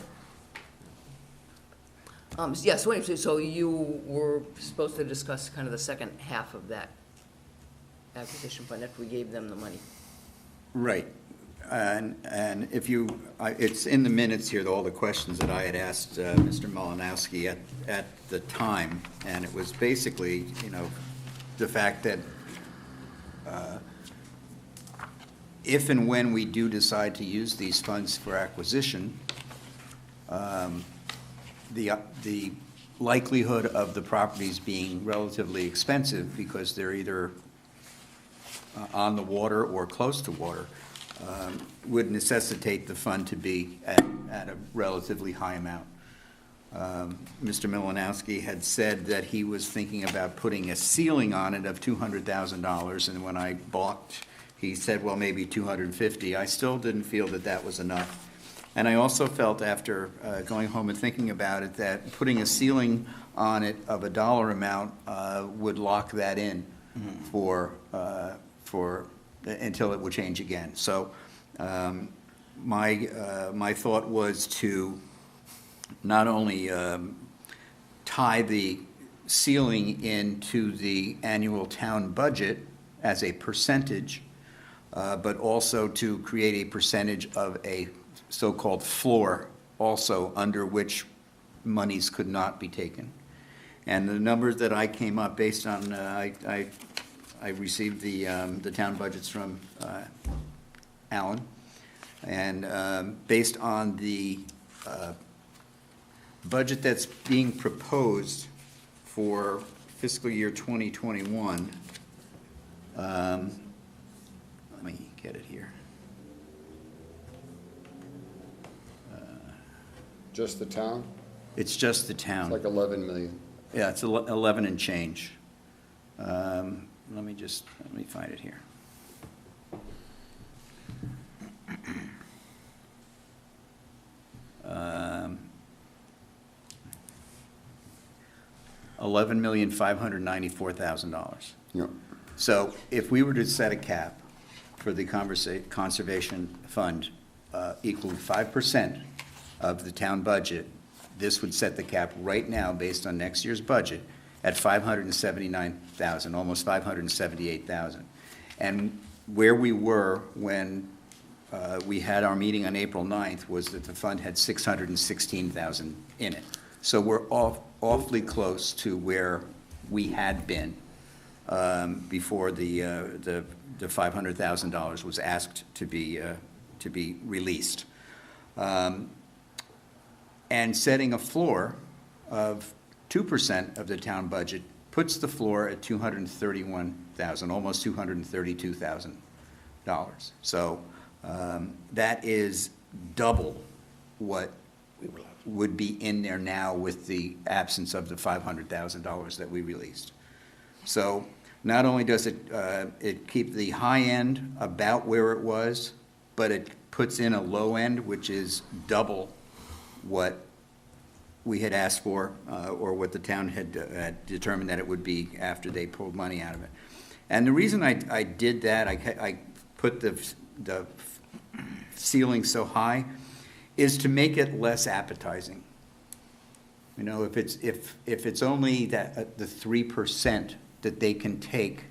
Yeah, so anyway, so you were supposed to discuss kind of the second half of that acquisition fund after we gave them the money. Right. And if you, it's in the minutes here, all the questions that I had asked Mr. Malinowski at the time, and it was basically, the fact that if and when we do decide to use these funds for acquisition, the likelihood of the properties being relatively expensive because they're either on the water or close to water, would necessitate the fund to be at a relatively high amount. Mr. Milanowski had said that he was thinking about putting a ceiling on it of $200,000, and when I balked, he said, well, maybe 250. I still didn't feel that that was enough. And I also felt after going home and thinking about it that putting a ceiling on it of a dollar amount would lock that in for until it would change again. So my thought was to not only tie the ceiling into the annual town budget as a percentage, but also to create a percentage of a so-called floor also under which monies could not be taken. And the numbers that I came up based on, I received the town budgets from Alan, and based on the budget that's being proposed for fiscal year 2021, let me get it here. Just the town? It's just the It's town. like 11 million. Yeah, it's 11 and change. Let me find it here. $11,594,000. Yep. So if we were to set a cap for the conservation fund equal to 5% of the town budget, this would set the cap right now, based on next year's budget, at $579,000, almost $578,000. And where we were when we had our meeting on April 9th was that the fund had $616,000 in it. So we're awfully close to where we had been before the $500,000 was asked to be released. And setting a floor of 2% of the town budget puts the floor at $231,000, almost $232,000. So that is double what would be in there now with the absence of the $500,000 that we released. So not only does it keep the high end about where it was, but it puts in a low end, which is double what we had asked for, or what the town had determined that it would be after they pulled money out of it. And the reason I did that, I put the ceiling so high, is to make it less appetizing. You know, if it's only that the 3% that they can take,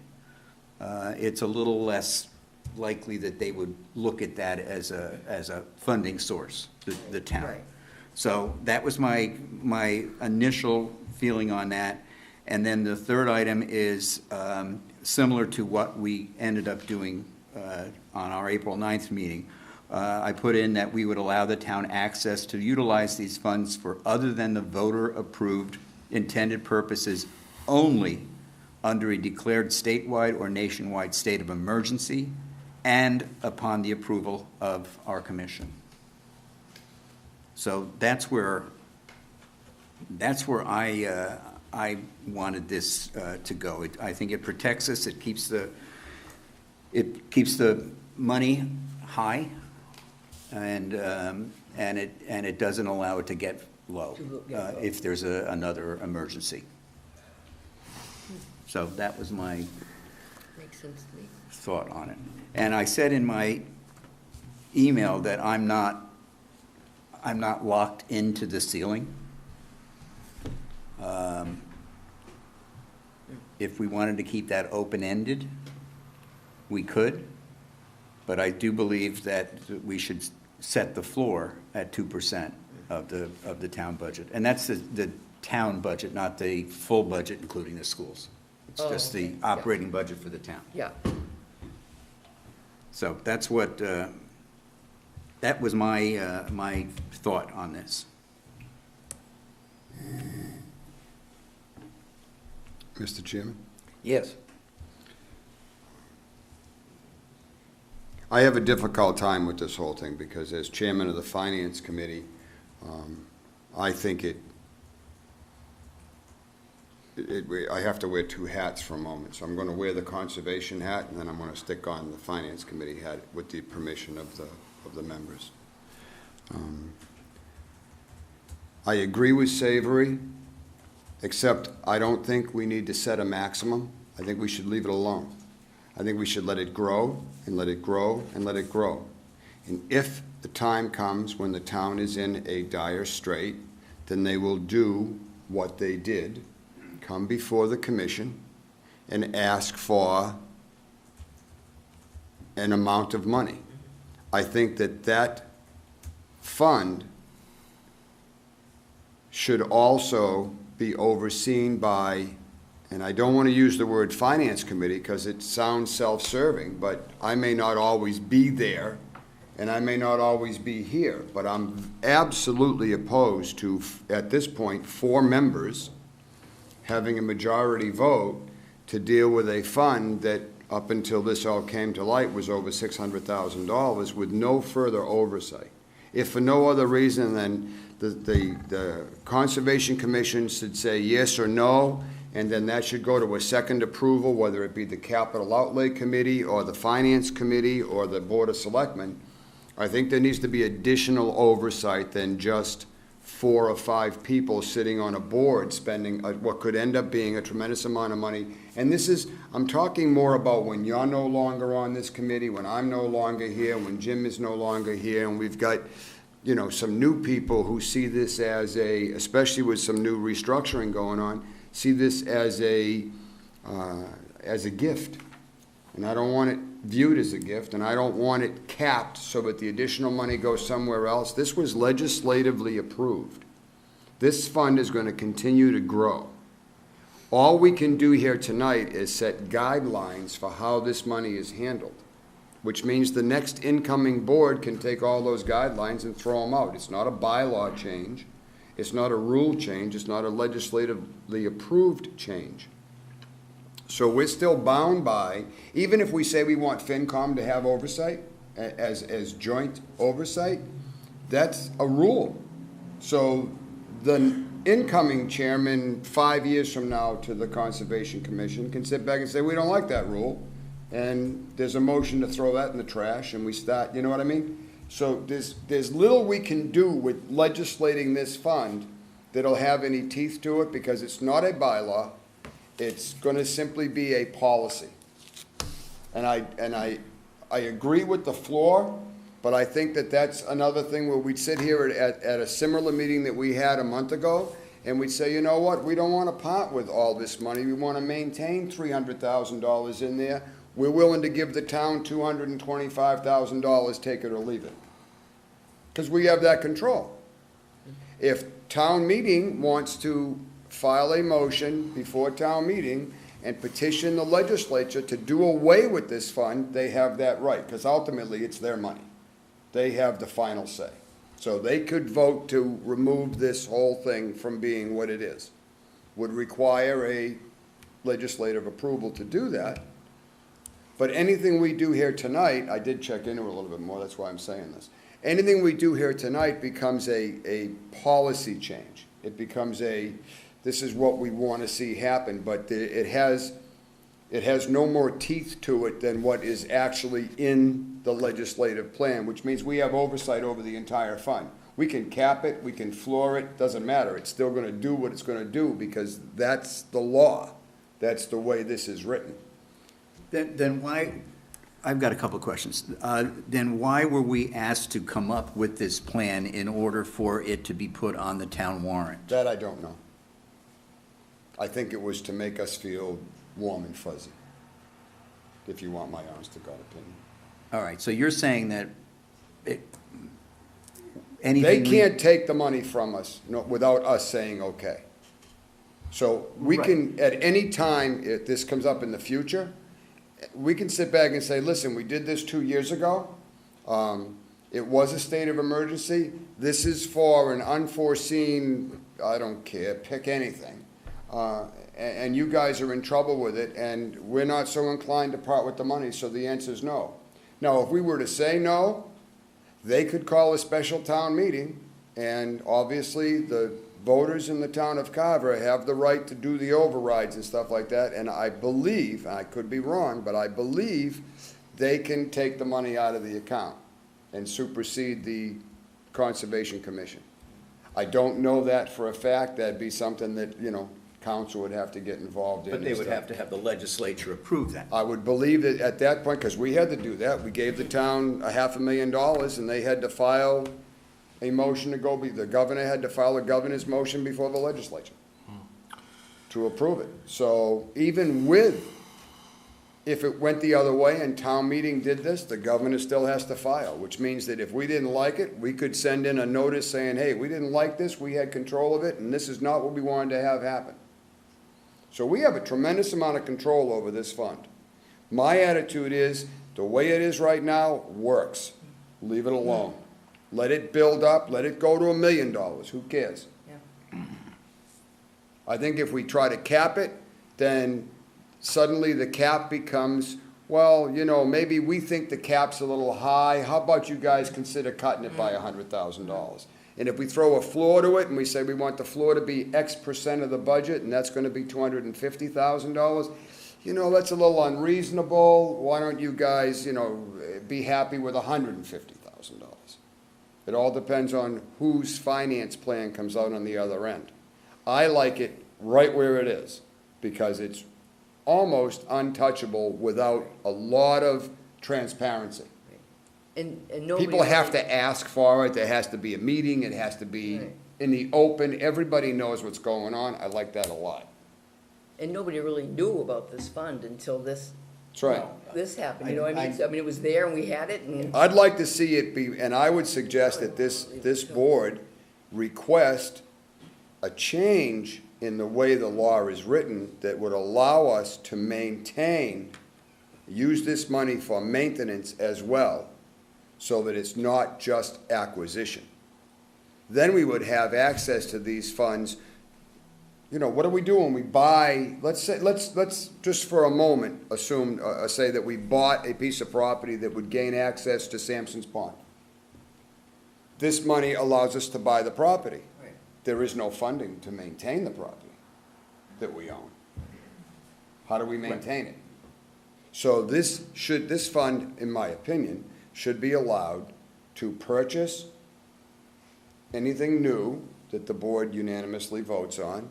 it's a little less likely that they would look at that as a funding source, the town. Right. So that was my initial feeling on that. And then the third item is similar to what we ended up doing on our April 9th meeting. I put in that we would allow the town access to utilize these funds for other than the voter-approved intended purposes only under a declared statewide or nationwide state of emergency and upon the approval of our commission. So that's where I wanted this to go. I think it protects us. It keeps the money high, and it doesn't allow it to get low if there's another emergency. So that was my Makes sense to me. thought on it. And I said in my email that I'm not locked into the ceiling. If we wanted to keep that open-ended, we could, but I do believe that we should set the floor at 2% of the town budget. And that's the town budget, not the full budget, including the schools. It's just the okay. operating budget for the town. Yeah, So that's what, that was my thought on this. Mr. Chairman? Yes. I have a difficult time with this whole thing because as chairman of the Finance Committee, I think I have to wear two hats for a moment. So I'm going to wear the conservation hat, and then I'm going to stick on the Finance Committee hat with the permission of the members. I agree with Savory, except I don't think we need to set a maximum. I think we should leave it alone. I think we should let it grow and let it grow and let it grow. And if the time comes when the town is in a dire strait, then they will do what they did, come before the commission and ask for an amount of money. I think that fund should also be overseen by, and I don't want to use the word finance committee because it sounds self-serving, but I may not always be there and I may not always be here, but I'm absolutely opposed to, at this point, 4 members having a majority vote to deal with a fund that up until this all came to light was over $600,000 with no further oversight. If for no other reason than the Conservation Commission should say yes or no, and then that should go to a second approval, whether it be the Capital Outlay Committee or the Finance Committee or the Board of Selectmen, I think there needs to be additional oversight than just 4 or 5 people sitting on a board spending what could end up being a tremendous amount of money. And this is, I'm talking more about when you're no longer on this committee, when I'm no longer here, when Jim is no longer here, and we've got, you know, some new people who see this as a, especially with some new restructuring going on, see this as a gift. And I don't want it viewed as a gift, and I don't want it capped so that the additional money goes somewhere else. This was legislatively approved. This fund is going to continue to grow. All we can do here tonight is set guidelines for how this money is handled, which means the next incoming board can take all those guidelines and throw them out. It's not a bylaw change. It's not a rule change. It's not a legislatively approved change. So we're still bound by, even if we say we want FinCom to have oversight, as joint oversight, that's a rule. So the incoming chairman 5 years from now to the Conservation Commission can sit back and say, we don't like that rule, and there's a motion to throw that in the trash, and we start, you know what I mean? So there's little we can do with legislating this fund that'll have any teeth to it, because it's not a bylaw. It's gonna simply be a policy. And I agree with the floor, but I think that that's another thing where we'd sit here at a similar meeting that we had a month ago, and we'd say, you know what, we don't wanna part with all this money, we wanna maintain $300,000 in there. We're willing to give the town $225,000, take it or leave it. Because we have that control. If town meeting wants to file a motion before town meeting and petition the legislature to do away with this fund, they have that right, because ultimately it's their money. They have the final say. So they could vote to remove this whole thing from being what it is. Would require a legislative approval to do that. But anything we do here tonight, I did check into it a little bit more, that's why I'm saying this. Anything we do here tonight becomes a policy change. It becomes this is what we want to see happen, but it has no more teeth to it than what is actually in the legislative plan, which means we have oversight over the entire fund. We can cap it, we can floor it, doesn't matter. It's still going to do what it's going to do, because that's the law. That's the way this is written. Then why, I've got a couple of questions. Then why were we asked to come up with this plan in order for it to be put on the town warrant? That I don't know. I think it was to make us feel warm and fuzzy, if you want my honest to God opinion. All right, so you're saying that They anything... can't take the money from us without us saying okay. So we can, at any time, if this comes up in the future, we can sit back and say, listen, we did this 2 years ago. It was a state of emergency. This is for an unforeseen, I don't care, pick anything. And you guys are in trouble with it, and we're not so inclined to part with the money, so the answer is no. Now, if we were to say no, they could call a special town meeting, and obviously the voters in the town of Carver have the right to do the overrides and stuff like that, and I believe, I could be wrong, but I believe they can take the money out of the account and supersede the Conservation Commission. I don't know that for a fact. That'd be something that, council would have to get involved in. But they and would stuff. have to have the legislature approve that. I would believe that at that point, because we had to do that, we gave the town $500,000, and they had to file a motion to go, the governor had to file a governor's motion before the legislature to approve it. So even if it went the other way and town meeting did this, the governor still has to file, which means that if we didn't like it, we could send in a notice saying, hey, we didn't like this, we had control of it, and this is not what we wanted to have happen. So we have a tremendous amount of control over this fund. My attitude is, the way it is right now works. Leave it alone. Let it build up, let it go to $1 million, who cares? Yeah. I think if we try to cap it, then suddenly the cap becomes, well, maybe we think the cap's a little high, how about you guys consider cutting it by $100,000? And if we throw a floor to it and we say we want the floor to be X percent of the budget, and that's gonna be $250,000, that's a little unreasonable. Why don't you guys, be happy with $150,000? It all depends on whose finance plan comes out on the other end. I like it right where it is, because it's almost untouchable without a lot of transparency. And nobody... People have to ask for it, there has to be a meeting, it has to be Right. in the open, everybody knows what's going on, I like that a lot. And nobody really knew about this fund until this... That's right. This happened, you know what I mean? I mean, it was there and we had it and... I'd like to see it be, and I would suggest that this board request a change in the way the law is written that would allow us to use this money for maintenance as well, so that it's not just acquisition. Then we would have access to these funds. What do we do when we buy, let's just for a moment assume, say that we bought a piece of property that would gain access to Sampson's Pond. This money allows us to buy the property. Right. There is no funding to maintain the property that we own. How do we maintain it? So this fund, in my opinion, should be allowed to purchase anything new that the board unanimously votes on,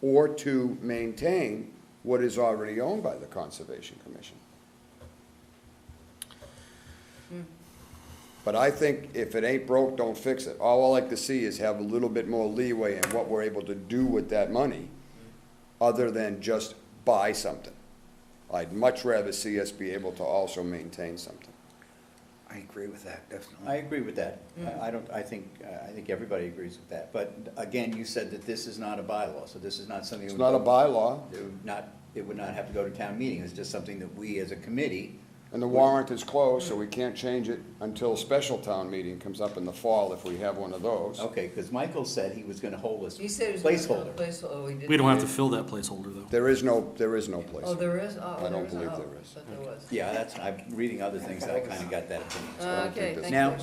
or to maintain what is already owned by the Conservation Commission. But I think if it ain't broke, don't fix it. All I like to see is have a little bit more leeway in what we're able to do with that money, other than just buy something. I'd much rather see us be able to also maintain something. I agree with that, definitely. I agree with that. I think everybody agrees with that. But again, you said that this is not a bylaw, so this is not something. It's not a bylaw, It would not have to go to town meeting. It's just something that we as a committee. and the warrant is closed, so we can't change it until a special town meeting comes up in the fall, if we have one of those. Okay, because Michael said he was gonna hold us You said it was gonna placeholder. be a placeholder. Oh, didn't. We don't have to fill that placeholder, though. There is no place. Oh, there is? Oh, I don't there is? believe Oh, there is. I thought there was. Yeah, I'm reading other things that I kinda got that opinion. So I don't Okay, think there's thank Now- you.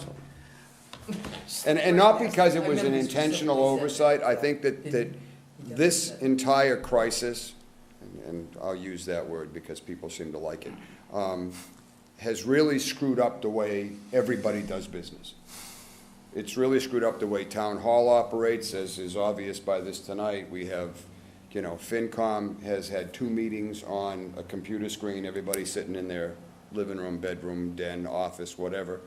a place. And not because it was an I remember intentional specifically said oversight, that. I think that this entire crisis, and I'll use that word because people seem to like it, has really screwed up the way everybody does business. It's really screwed up the way town hall operates, as is obvious by this tonight. We have, FinCom has had 2 meetings on a computer screen, everybody sitting in their living room, bedroom, den, office, whatever.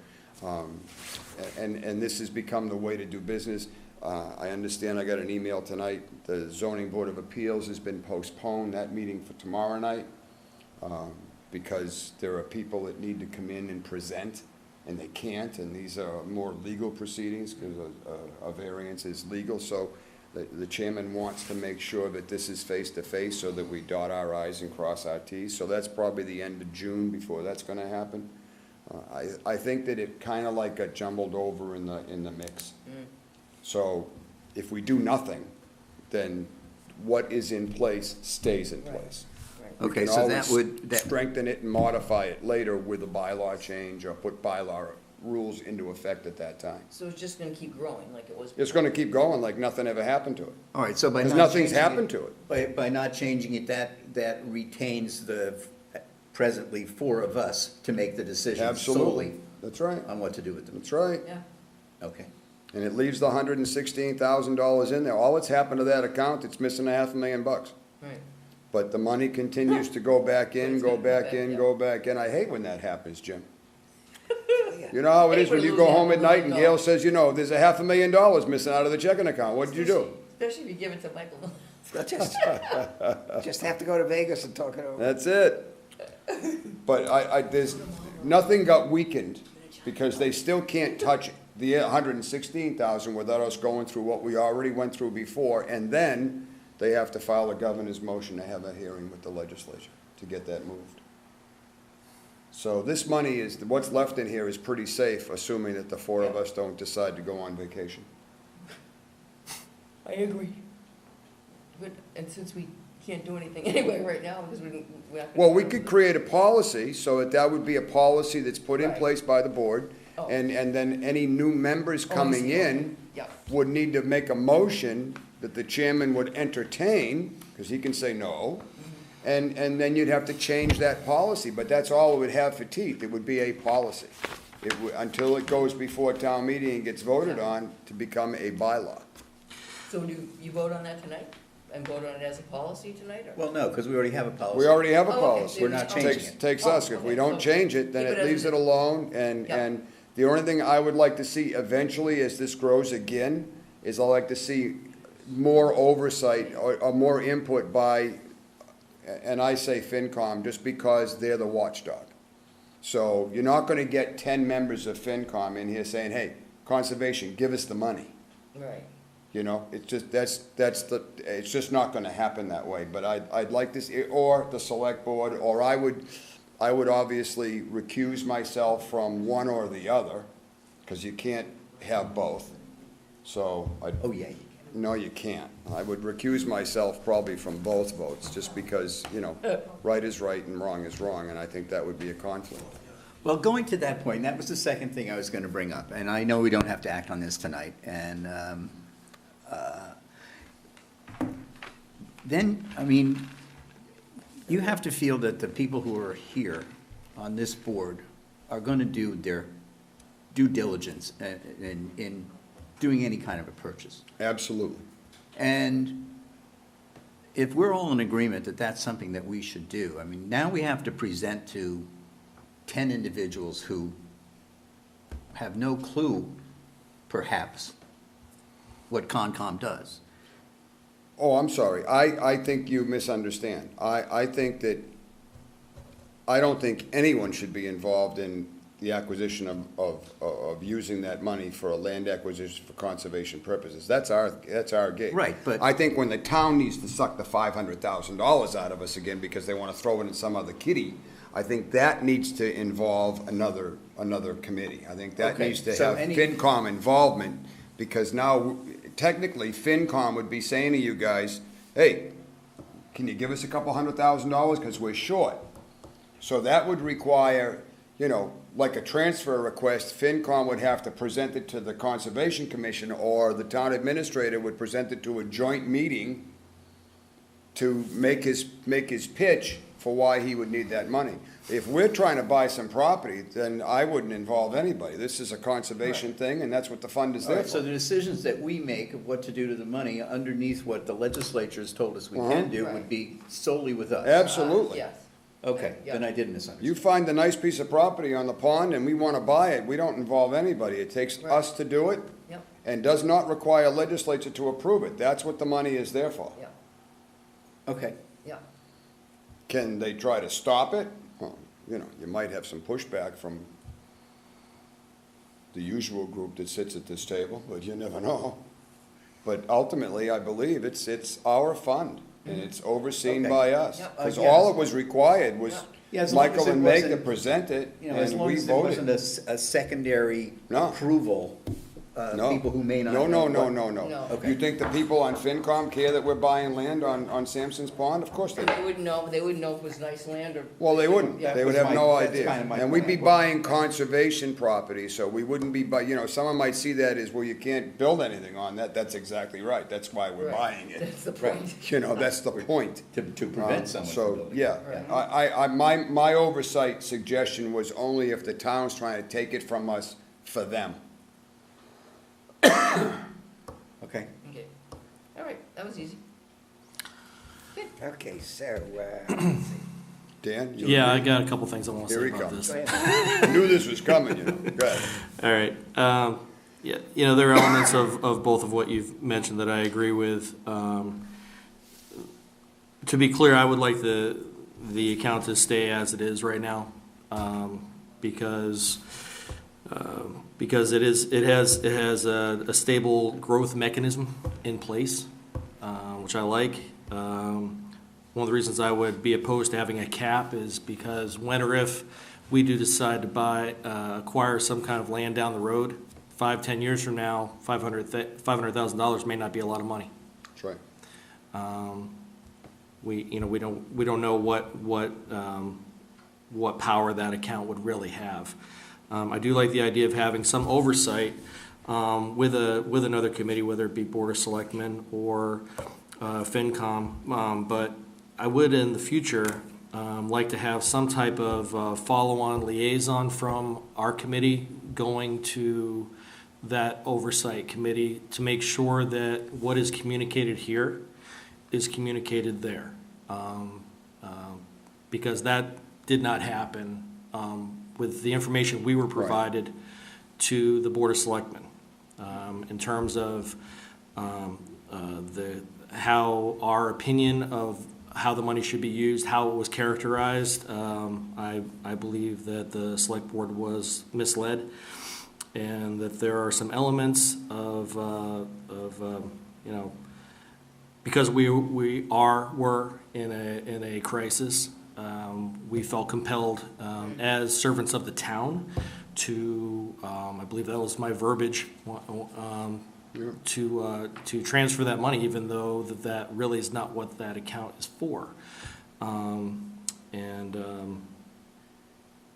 And this has become the way to do business. I understand I got an email tonight, the Zoning Board of Appeals has been postponed, that meeting for tomorrow night, because there are people that need to come in and present, and they can't, and these are more legal proceedings, because a variance is legal, so the chairman wants to make sure that this is face-to-face, so that we dot our i's and cross our t's, so that's probably the end of June before that's gonna happen. I think that it kinda like got jumbled over in the mix. So, if we do nothing, then what is in place stays in place. We Okay, can so that always would, strengthen it and modify it later with a bylaw change, or put bylaw rules into effect at that time. So it's just gonna keep growing like it was. It's gonna keep going like nothing ever happened to it. all right, so by Because not nothing's changing it- happened to it. By not changing it, that retains the presently 4 of us to make the decision Absolutely. solely That's right. on what to do with them. That's right. Yeah, Okay. And it leaves the $116,000 in there. All that's happened to that account, it's missing $500,000. right. But the money continues to go back in, It's go gonna go back back, in, yeah. go back in. I hate when that happens, Jim. You know how it Hate is when when you we go lose home at night and $500,000. Gail says, there's $500,000 missing out of the checking account. What'd you do? Especially if you give it to Michael. Just have to go to Vegas and talk it over. That's it. But there's, nothing got weakened because they still can't touch the 116,000 without us going through what we already went through before. And then they have to file a governor's motion to have a hearing with the legislature to get that moved. So this money is, what's left in here is pretty safe, assuming that the 4 of us don't decide to go on vacation. I agree. Good, and since we can't do anything anyway right now, because we're not. Well, we could create a policy, so that would be a policy that's put in Right. place by the board. Oh. And then any new members Oh, I coming see, in okay. Yeah. would need to make a motion that the chairman would entertain, because he can say no. And then you'd have to change that policy, but that's all it would have for teeth. It would be a policy. It would, until it goes before town meeting and gets voted on to become a bylaw. So do you vote on that tonight? And vote on it as a policy tonight, or? Well, no, because we already have a policy. We already have a Oh, okay. policy. We're not changing Takes- it. Takes Oh, us. If we okay, don't so change it, then keep it it as leaves it it is. alone, Yeah. and the only thing I would like to see eventually as this grows again, is I'd like to see more oversight or more input by, and I say FinCom, just because they're the watchdog. So you're not gonna get 10 members of FinCom in here saying, hey, conservation, give us the money. Right. It's just, it's just not gonna happen that way, but I'd like this, or the select board, or I would obviously recuse myself from one or the other, because you can't have both. So, Oh, yeah, you can. no, you can't. I would recuse myself probably from both votes, just because, right is right and wrong is wrong, and I think that would be a conflict. Well, going to that point, that was the second thing I was going to bring up, and I know we don't have to act on this tonight, and then, you have to feel that the people who are here on this board are going to do due diligence in doing any kind of a purchase. Absolutely. And if we're all in agreement that that's something that we should do, I mean, now we have to present to 10 individuals who have no clue, perhaps, what Concom does. Oh, I'm sorry. I think you misunderstand. I think that, I don't think anyone should be involved in the acquisition of using that money for a land acquisition for conservation purposes. That's our gig. Right, but- I think when the town needs to suck the $500,000 out of us again because they want to throw it in some other kitty, I think that needs to involve another committee. I think that Okay, needs to so have any- FinCom involvement, because now, technically, FinCom would be saying to you guys, hey, can you give us a couple $100,000, because we're short? So that would require, like a transfer request, FinCom would have to present it to the Conservation Commission, or the town administrator would present it to a joint meeting to make his pitch for why he would need that money. If we're trying to buy some property, then I wouldn't involve anybody. This is a conservation thing, and that's what the fund is All there right, so for. the decisions that we make of what to do to the money underneath what the legislature has told us we can do would be solely with us. Absolutely. Yes. Okay, Yeah. then I did misunderstand. You find a nice piece of property on the pond and we want to buy it, we don't involve anybody. It takes us to do it Yep, and does not require legislature to approve it. That's what the money is there for. yep, Okay, yep. Can they try to stop it? Well, you might have some pushback from the usual group that sits at this table, but you never know. But ultimately, I believe it's our fund, and it's overseen Okay. by us. Yep. Because Yes. all it was required was Yeah, as long as Michael it and Meg to wasn't- present it, as and long we as it wasn't voted. a secondary No. approval, No. people who may not No, know no, what- no, no, no. No. Okay. You think the people on FinCom care that we're buying land on Sampson's Pond? Of course they do. They wouldn't know if it was nice land or. Well, they wouldn't. Yeah. They would That's have no that's idea. kind of my And we'd be point. buying conservation property, so we wouldn't be, someone might see that as, well, you can't build anything on that. That's exactly right. That's why we're Right. buying it. That's the Right. point. That's the point. To prevent someone from So, building. yeah, my oversight suggestion was only if the town's trying to take it from us for them. Okay, Okay, all right, that was easy. Okay, so, Dan? you Yeah, I agree? got a couple things I want to Here say he about comes. this. I knew this was coming, Go ahead. All right. Yeah, there are elements of both of what you've mentioned that I agree with. To be clear, I would like the account to stay as it is right now, because it has a stable growth mechanism in place, which I like. One of the reasons I would be opposed to having a cap is because when or if we do decide to acquire some kind of land down the road, 5-10 years from now, $500,000 may not be a lot of money. That's right. We don't know what power that account would really have. I do like the idea of having some oversight with another committee, whether it be Board of Selectmen or FinCom, but I would in the future like to have some type of follow-on liaison from our committee going to that oversight committee to make sure that what is communicated here is communicated there. Because that did not happen with the information we were provided to the Board of Selectmen in terms of how our opinion of how the money should be used, how it was characterized. I believe that the Select Board was misled, and that there are some elements of because we were in a crisis. We felt compelled as servants of the town to, I believe that was my verbiage, to transfer that money, even though that really is not what that account is for.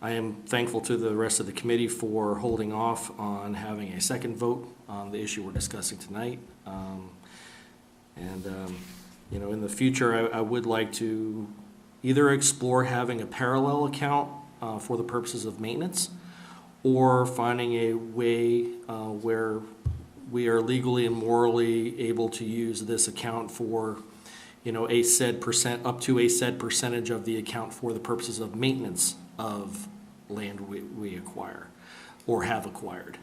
I am thankful to the rest of the committee for holding off on having a second vote on the issue we're discussing tonight. In the future, I would like to either explore having a parallel account for the purposes of maintenance, or finding a way where we are legally and morally able to use this account for, a said percent, up to a said percentage of the account for the purposes of maintenance of land we acquire or have acquired.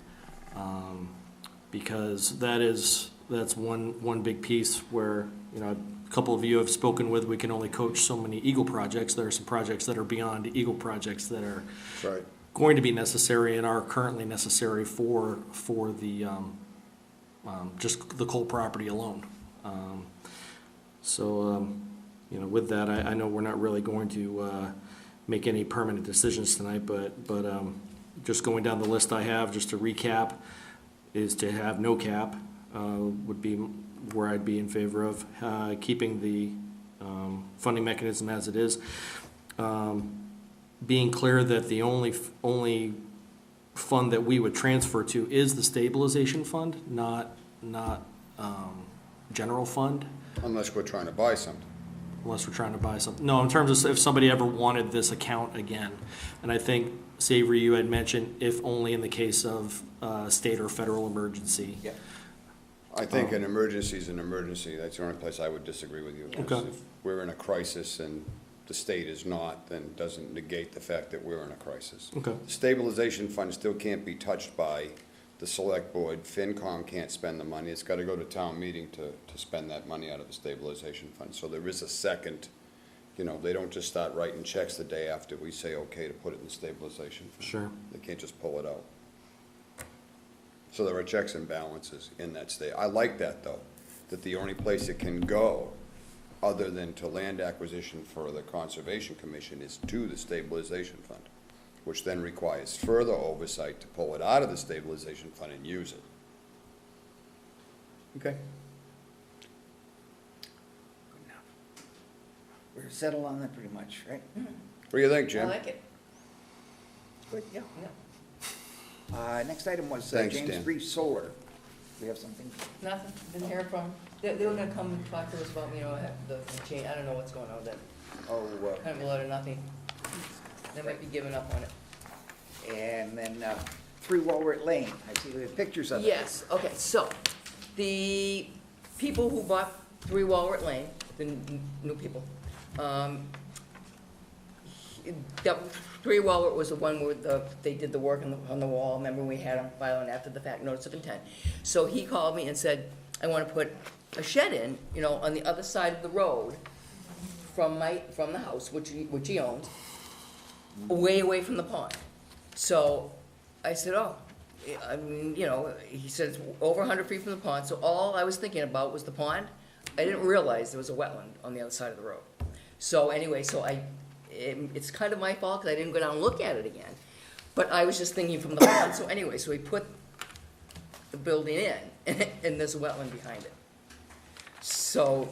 Because that's one big piece where, a couple of you have spoken with, we can only coach so many Eagle projects. There are some projects that are beyond Eagle projects that are Right. going to be necessary and are currently necessary for the, just the coal property alone. With that, I know we're not really going to make any permanent decisions tonight, but just going down the list I have, just to recap, is to have no cap, would be where I'd be in favor of, keeping the funding mechanism as it is. Being clear that the only fund that we would transfer to is the stabilization fund, not general fund, Unless we're trying to buy something. unless we're trying to buy something. No, in terms of if somebody ever wanted this account again. And I think, Savory, you had mentioned if only in the case of state or federal emergency. Yeah. I think an emergency is an emergency. That's the only place I would disagree with you. Okay. If we're in a crisis and the state is not, then it doesn't negate the fact that we're in a crisis. Okay. Stabilization fund still can't be touched by the select board. FinCom can't spend the money. It's gotta go to town meeting to spend that money out of the stabilization fund. So there is a second, they don't just start writing checks the day after we say okay to put it in the stabilization fund. Sure. They can't just pull it out. So there are checks and balances in that state. I like that, though, that the only place it can go, other than to land acquisition for the Conservation Commission, is to the stabilization fund, which then requires further oversight to pull it out of the stabilization fund and use it. Okay. We're settled on that pretty much, right? What do you think, I Jim? like it. Good, yeah. Yeah. Next item was Thanks, James Dan. Brief Solar. We have something? Nothing, didn't hear from, they were gonna come and talk to us about, the change, I don't know what's going on with that. Oh, Kind of a lot of nothing. They might be giving up on it. and then 3 Walworth Lane. I see we have pictures of it. Yes, okay, so, the people who bought 3 Walworth Lane, the new people, that 3 Walworth was the one where they did the work on the wall. Remember, we had them file an after the fact notice of intent. So he called me and said, I want to put a shed in, on the other side of the road from the house, which he owns, way away from the pond. So I said, he said it's over 100 feet from the pond. So all I was thinking about was the pond. I didn't realize there was a wetland on the other side of the road. So anyway, it's kind of my fault because I didn't go down and look at it again. But I was just thinking from the pond. So anyway, so we put the building in, and there's a wetland behind it. So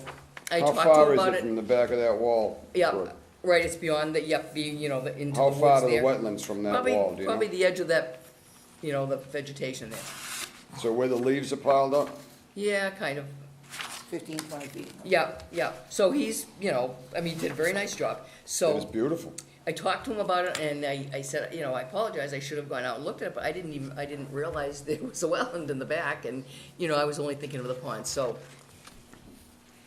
I How talked to far him is about it it. from the back of that wall? Yeah, George? right, it's beyond the, into the How woods far are the there. wetlands from that wall, do you know? Probably the edge of that, the vegetation there. So where the leaves are piled up? Yeah, kind of. 15, 20 feet. Yeah. So he's, he did a very nice job. It is So beautiful. I talked to him about it, and I said, I apologize, I should have gone out and looked at it, but I didn't realize there was a wetland in the back, and, I was only thinking of the pond. So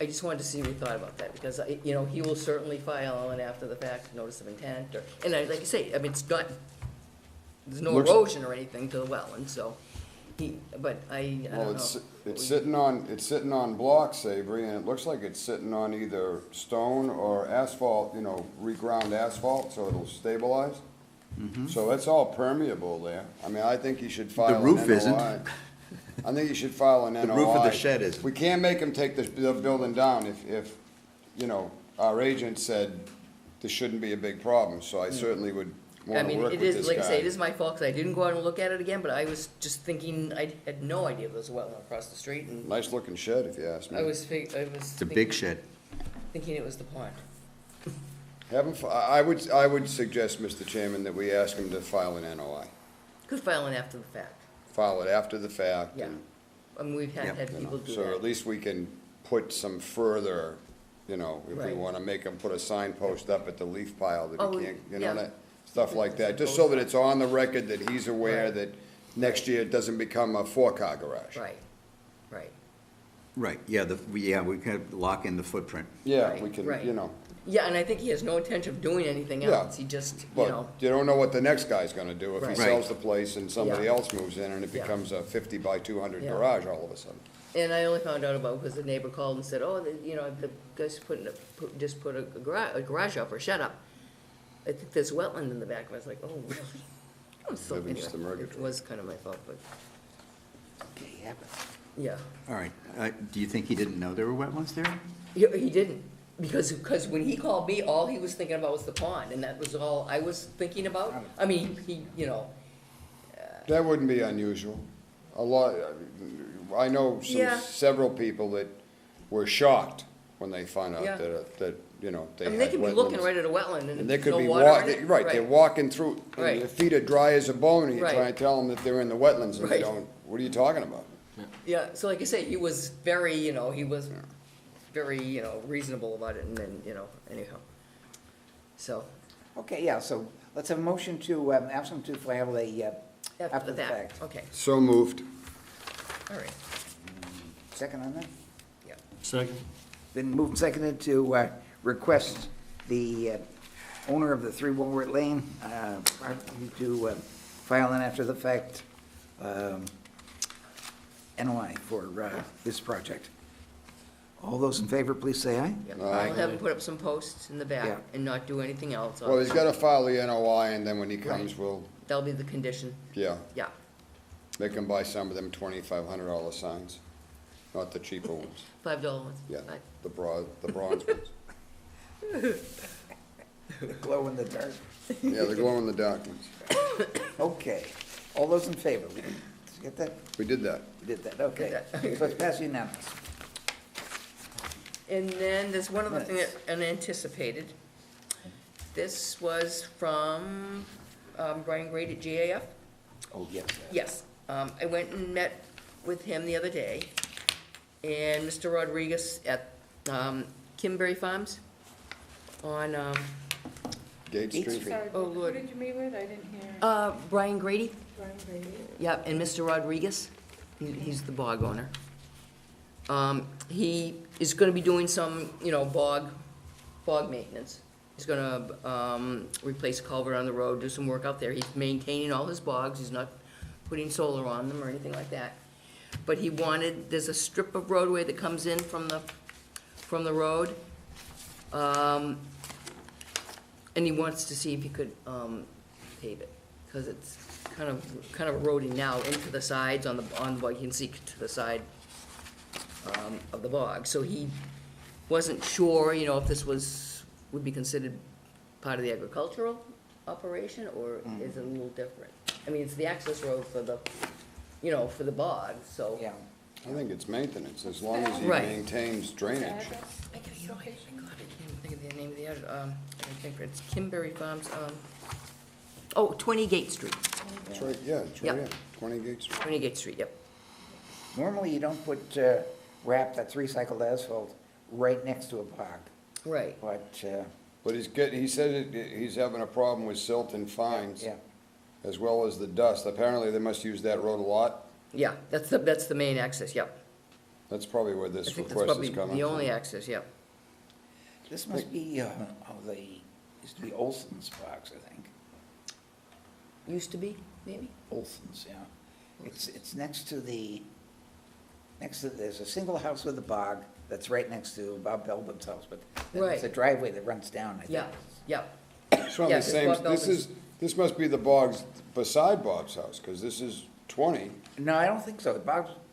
I just wanted to see what he thought about that, because, he will certainly file an after-the-fact notice of intent, and like I say, it's not, there's no Looks- erosion or anything to the wetland, so I don't Well, know. it's sitting on blocks, Savory, and it looks like it's sitting on either stone or asphalt, reground asphalt, so it'll stabilize. So it's all permeable there. I think you should file an NOI. roof isn't. I think you should file an NOI. The roof of the shed is. We can't make him take the building down if, our agent said this shouldn't be a big problem, so I certainly would want to work with It this is, guy. like I say, it is my fault, because I didn't go out and look at it again, but I was just thinking, I had no idea there was a wetland across the street, and Nice looking shed, if you ask me. It's a big shed. thinking it was the pond. Have him, I would suggest, Mr. Chairman, that we ask him to file an NOI. Could file it after the fact, File it after the fact. yeah. We've had you know, people do So at that. least we can put some further, if we Right. want to make him put a signpost up at the leaf pile that Oh, he can't, yeah. that, stuff like that, just so that it's on the record that he's aware that next year it doesn't become a four-car garage. Right, right. Right, yeah, we could lock in the footprint. Yeah, Right, we can, right. you know, Yeah, and I think he has no intention of doing anything Yeah. else. He just, you but know, you don't know what the next guy's gonna do if he Right. sells the place and somebody Yeah. else moves in and it Yeah. becomes a 50 by 200 Yeah. garage all of a sudden. and I only found out about because the neighbor called and said, oh, you know, the guy's just put a garage up or shed up. I think there's wetland in the back. I was like, oh, really? So Maybe it's anyway, the it Murgatroyd. was kind of my fault, but, Okay, yeah, but yeah. All right, do you think he didn't know there were wetlands there? He didn't, because when he called me, all he was thinking about was the pond, and that was all I was thinking about. I mean, he, you know, That wouldn't be unusual. A lot, I know Yeah. several people that were shocked when they found Yeah. out that, you know, they I had mean, they could be looking wetlands. right at a wetland and And they could no be water in it. right, they're walking through, and Right. their feet are dry as a bone, and you're Right. trying to tell them that they're in the wetlands, and they Right. don't, what are you talking about? Yeah, so like I say, he was very, you know, very, you know, reasonable about it, and then, you know, anyhow. So, okay, yeah, so let's have a motion to, ask them to file a, after the that, fact. okay, So moved. all right, Second on that? yeah. Second. Been moved and seconded to request the owner of the 3 Walworth Lane property to file an after-the-fact NOI for this project. All those in favor, please say aye. Yeah. Aye. I'll have him put up some posts in the Yeah. back and not do anything else. Well, he's gotta file the NOI, and then when he comes, we'll, That'll be the condition, yeah, yeah. make him buy some of them $2,500 signs, not the cheaper ones. $5 ones. Yeah, Right. the bronze ones. Glow in the dark. Yeah, the glow-in-the-dark ones. Okay, all those in favor, did you get that? We did that. You did that, okay. Did So it's passed unanimous. And then there's one other thing that unanticipated. This was from Brian Grade at GAF. Oh, yes. Yes, I went and met with him the other day, and Mr. Rodriguez at Kimberry Farms on, Gate Gate Street? Street. oh, Sorry, who Lord. did you meet with? I didn't hear. Brian Grady, Brian Brady. yeah, and Mr. Rodriguez, he's the bog owner. He is gonna be doing some, you know, bog maintenance. He's gonna, replace a culvert on the road, do some work out there. He's maintaining all his bogs, he's not putting solar on them or anything like that. But he wanted, there's a strip of roadway that comes in from the road. And he wants to see if he could, pave it, because it's kind of eroding now into the sides on the bog, you can see to the side, of the bog. So he wasn't sure, you know, if this would be considered part of the agricultural operation, or is it a little different? I mean, it's the access road for the, you know, for the bog, so. Yeah. I think it's maintenance, as long as he Right. maintains drainage. Address? I can't, you know, I can't even think of the name of the, I think it's Kimberry Farms, 20 Gate Street, It's right, yeah, it's right Yeah. here, 20 Gate Street. 20 Gate Street, yep. Normally, you don't put wrap that's recycled asphalt right next to a bog, Right, but, But he said he's having a problem with silt and fines, yeah. as well as the dust. Apparently, they must use that road a lot. yeah, that's the main access, yep. That's probably where I this think that's request probably is coming from. the only access, yep. This must be, used to be Olson's bogs, I think. Used to be, maybe? Olson's, yeah. It's next to, there's a single house with a bog that's right next to Bob Belbin's house, but then there's a Right. driveway that runs down, I think. Yeah, yep. It's from Yeah, the this same, Bob this must be the bogs beside Bob's house, because this is 20. No, I don't think so.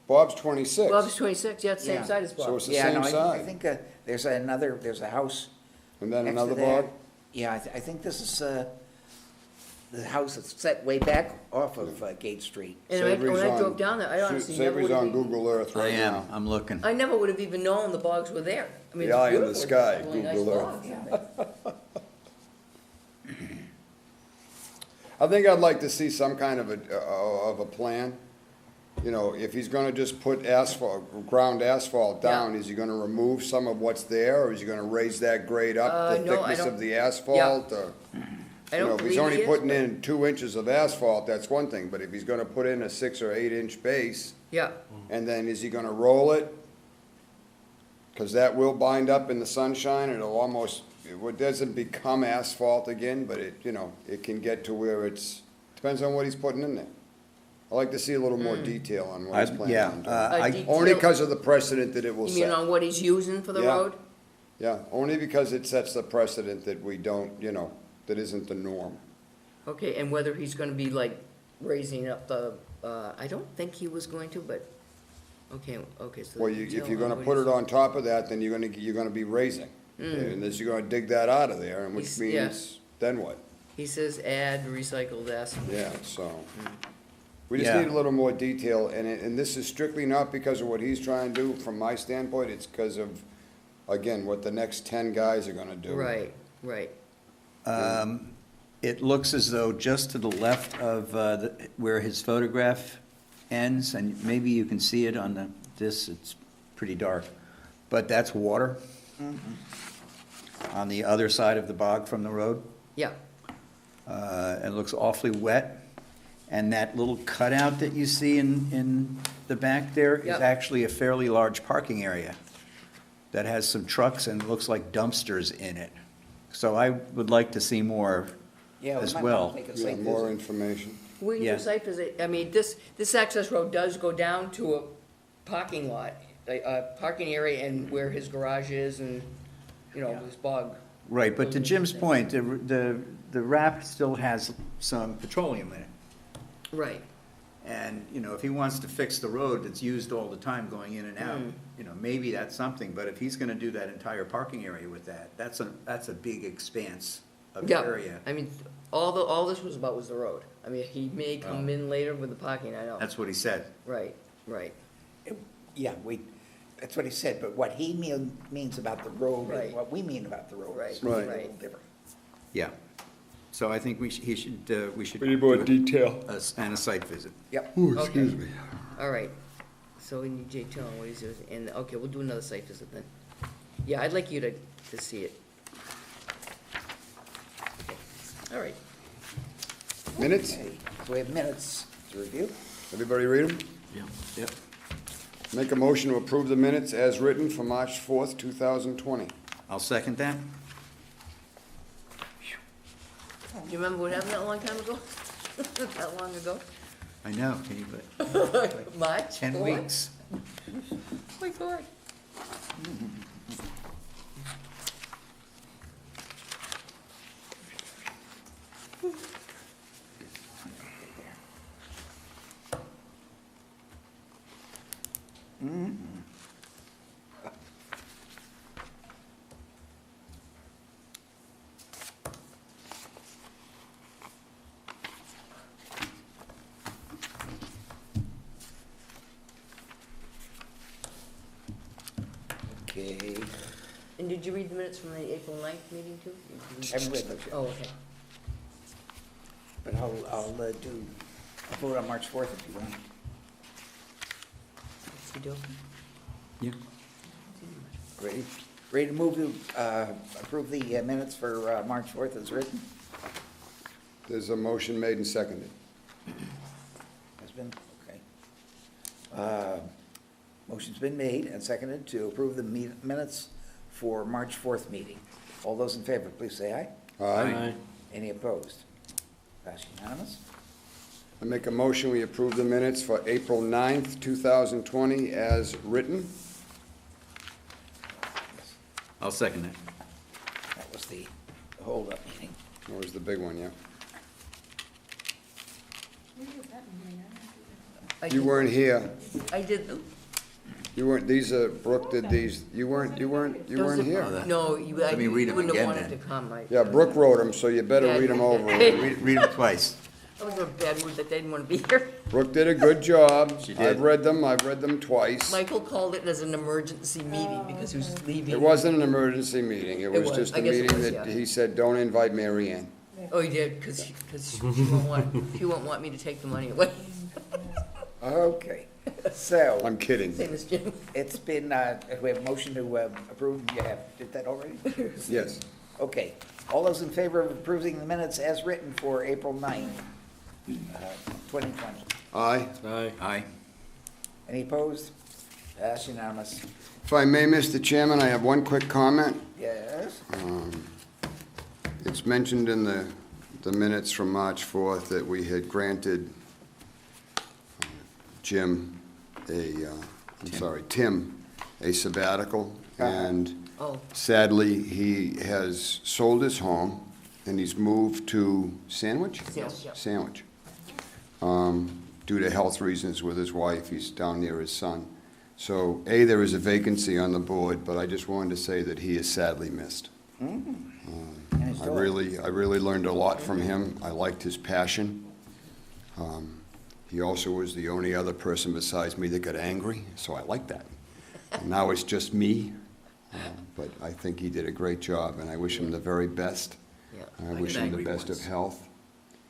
Bob's 26. Bob's 26, yeah, it's the same Yeah. side as So Bob. it's the Yeah, same no, I side. think there's a house And then next to another that. bog? Yeah, I think this is, the house that's set way back off of Gate Street. And when Savory's I on- drove down there, I honestly never Savory's would on have, Google Earth I right am, now. I'm looking. I never would have even known the bogs were there. I mean, The it's eye in the beautiful. sky, It's really nice Google Earth. bogs, yeah. I think I'd like to see some kind of a plan. You know, if he's gonna just put asphalt, ground asphalt down, Yeah. is he gonna remove some of what's there, or is he gonna raise that grade up, the No, I thickness don't- of the asphalt, or? I You know, don't if he's believe only he is, putting but- in 2 inches of asphalt, that's one thing, but if he's gonna put in a 6 or 8 inch base, Yeah, and then is he gonna roll it? Cause that will bind up in the sunshine, it'll almost, it doesn't become asphalt again, but it, you know, it can get to where it's, depends on what he's putting in there. I like to see a little more detail on what he's planning Yeah, on doing. A Only detail- because of the precedent that it will you mean set. on what he's using for the Yeah. road? Yeah, only because it sets the precedent that we don't, you know, that isn't the norm. Okay, and whether he's gonna be like raising up the, I don't think he was going to, but, okay, so. Well, the if detail you're gonna what put he's- it on top of that, then you're gonna be raising. And then you're gonna dig that out of there, and which He's- yeah. means, then what? He says add recycled asphalt. Yeah, so. We just Yeah. need a little more detail, and this is strictly not because of what he's trying to do, from my standpoint, it's because of, again, what the next 10 guys are gonna do. Right, right. It looks as though just to the left of where his photograph ends, and maybe you can see it on this, it's pretty dark, but that's water on the other side of the bog from the road. Yeah, It looks awfully wet, and that little cutout that you see in the back there is Yep. actually a fairly large parking area that has some trucks and looks like dumpsters in it. So I would like to see more Yeah, we as might well. want to take a Yeah, site more visit. information. we can Yeah. do site visit, I mean, this access road does go down to a parking lot, a parking area and where his garage is and, you know, his bog. Right, but to Jim's point, the wrap still has some petroleum in it. Right, And, you know, if he wants to fix the road that's used all the time going in and out, you know, maybe that's something, but if he's gonna do that entire parking area with that, that's a big expanse of yeah, area. I mean, all this was about was the road. I mean, he may come in later with the parking, I know. That's what he said. Right, right, Yeah, that's what he said, but what he means about the road Right. and what we mean about the road is Right. a Right. little different. Yeah. So I think we should do detail. and a site visit. Yep. okay. All right, so we need Jay Tillman, what he's doing, and, okay, we'll do another site visit then. Yeah, I'd like you to see it. Okay. All right, Minutes? Okay, so we have minutes to review. Everybody read them? Yep. Make a motion to approve the minutes as written for March 4th, 2020. I'll second that. do you remember what happened that long time ago? That long ago? I know, can you, but March? 10 4th? weeks. Oh my God. Okay. And did you read the minutes from the April 9th meeting too? I haven't read those yet. Oh, okay. But I'll do a vote on March 4th if you want. Okey-dokey. Yeah. Ready to move to approve the minutes for March 4th as written? There's a motion made and seconded. Has been, okay. Motion's been made and seconded to approve the minutes for March 4th meeting. All those in favor, please say aye. Aye. Any opposed? Passed unanimous. I make a motion, we approve the minutes for April 9th, 2020 as written. I'll second it. That was the hold-up meeting. That was the big one, yeah. I You did- weren't here. I did them. You weren't, these are, Brooke did these, you weren't Those are- here. No, you, I Let me read 'em wouldn't have again wanted then. to come, right? Yeah, Brooke wrote them, so you better read them over. Read them twice. I was in a bad mood that they didn't want to be here. Brooke did a good job. She I've did. read them twice. Michael called it as an emergency meeting because he was leaving. It wasn't an emergency meeting, it was was. just I a guess it meeting was, that yeah. he said, don't invite Mary Ann. Oh, he did, because she won't want me to take the money away. Okay, so, I'm kidding. Same as Jim. it's been, we have a motion to approve, did that already? Yes. Okay, all those in favor of approving the minutes as written for April 9th, 2020? Aye. Aye. Any opposed? That's unanimous. If I may, Mr. Chairman, I have one quick comment. Yes? It's mentioned in the minutes from March 4th that we had granted Tim a sabbatical, and Oh, sadly, he has sold his home, and he's moved to Sandwich? Yes. Yep. Sandwich. Due to health reasons with his wife, he's down near his son. So, there is a vacancy on the board, but I just wanted to say that he is sadly missed. And his I dog. really learned a lot from him. I liked his passion. He also was the only other person besides me that got angry, so I like that. And now it's just me, but I think he did a great job, and I wish him the very best. yeah. I I wish get him the angry best of once. health.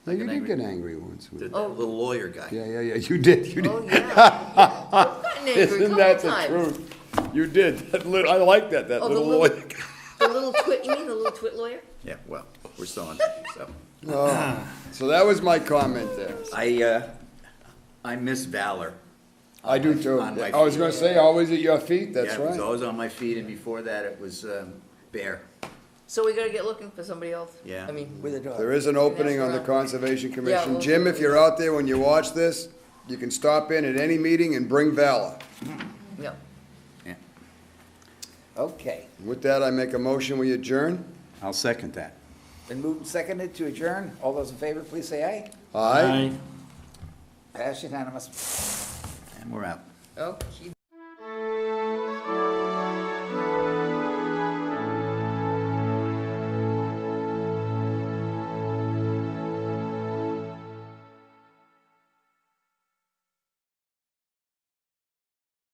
I You get did angry. get angry once. The Oh. little lawyer guy. Yeah, you did, you Oh, did. yeah. I've gotten angry a Isn't couple that the times. truth? You did. I like that Oh, the little little- lawyer. The little twit, you mean the little twit lawyer? Yeah, well, we're still on, so. So that was my comment there. I miss Valor. I do too. On my I was feet. gonna say, always at your feet, that's Yeah, it was right. always on my feet, and before that, it was Bear. So we gotta get looking for somebody else? Yeah. I mean, With a dog. There is an opening on the around. Conservation Yeah, Commission. we'll Jim, see. if you're out there when you watch this, you can stop in at any meeting and bring valor. yeah. Okay, With that, I make a motion, we adjourn. I'll second that. been moved and seconded to adjourn. All those in favor, please say aye. Aye? Pass unanimous. And we're out. Oh, she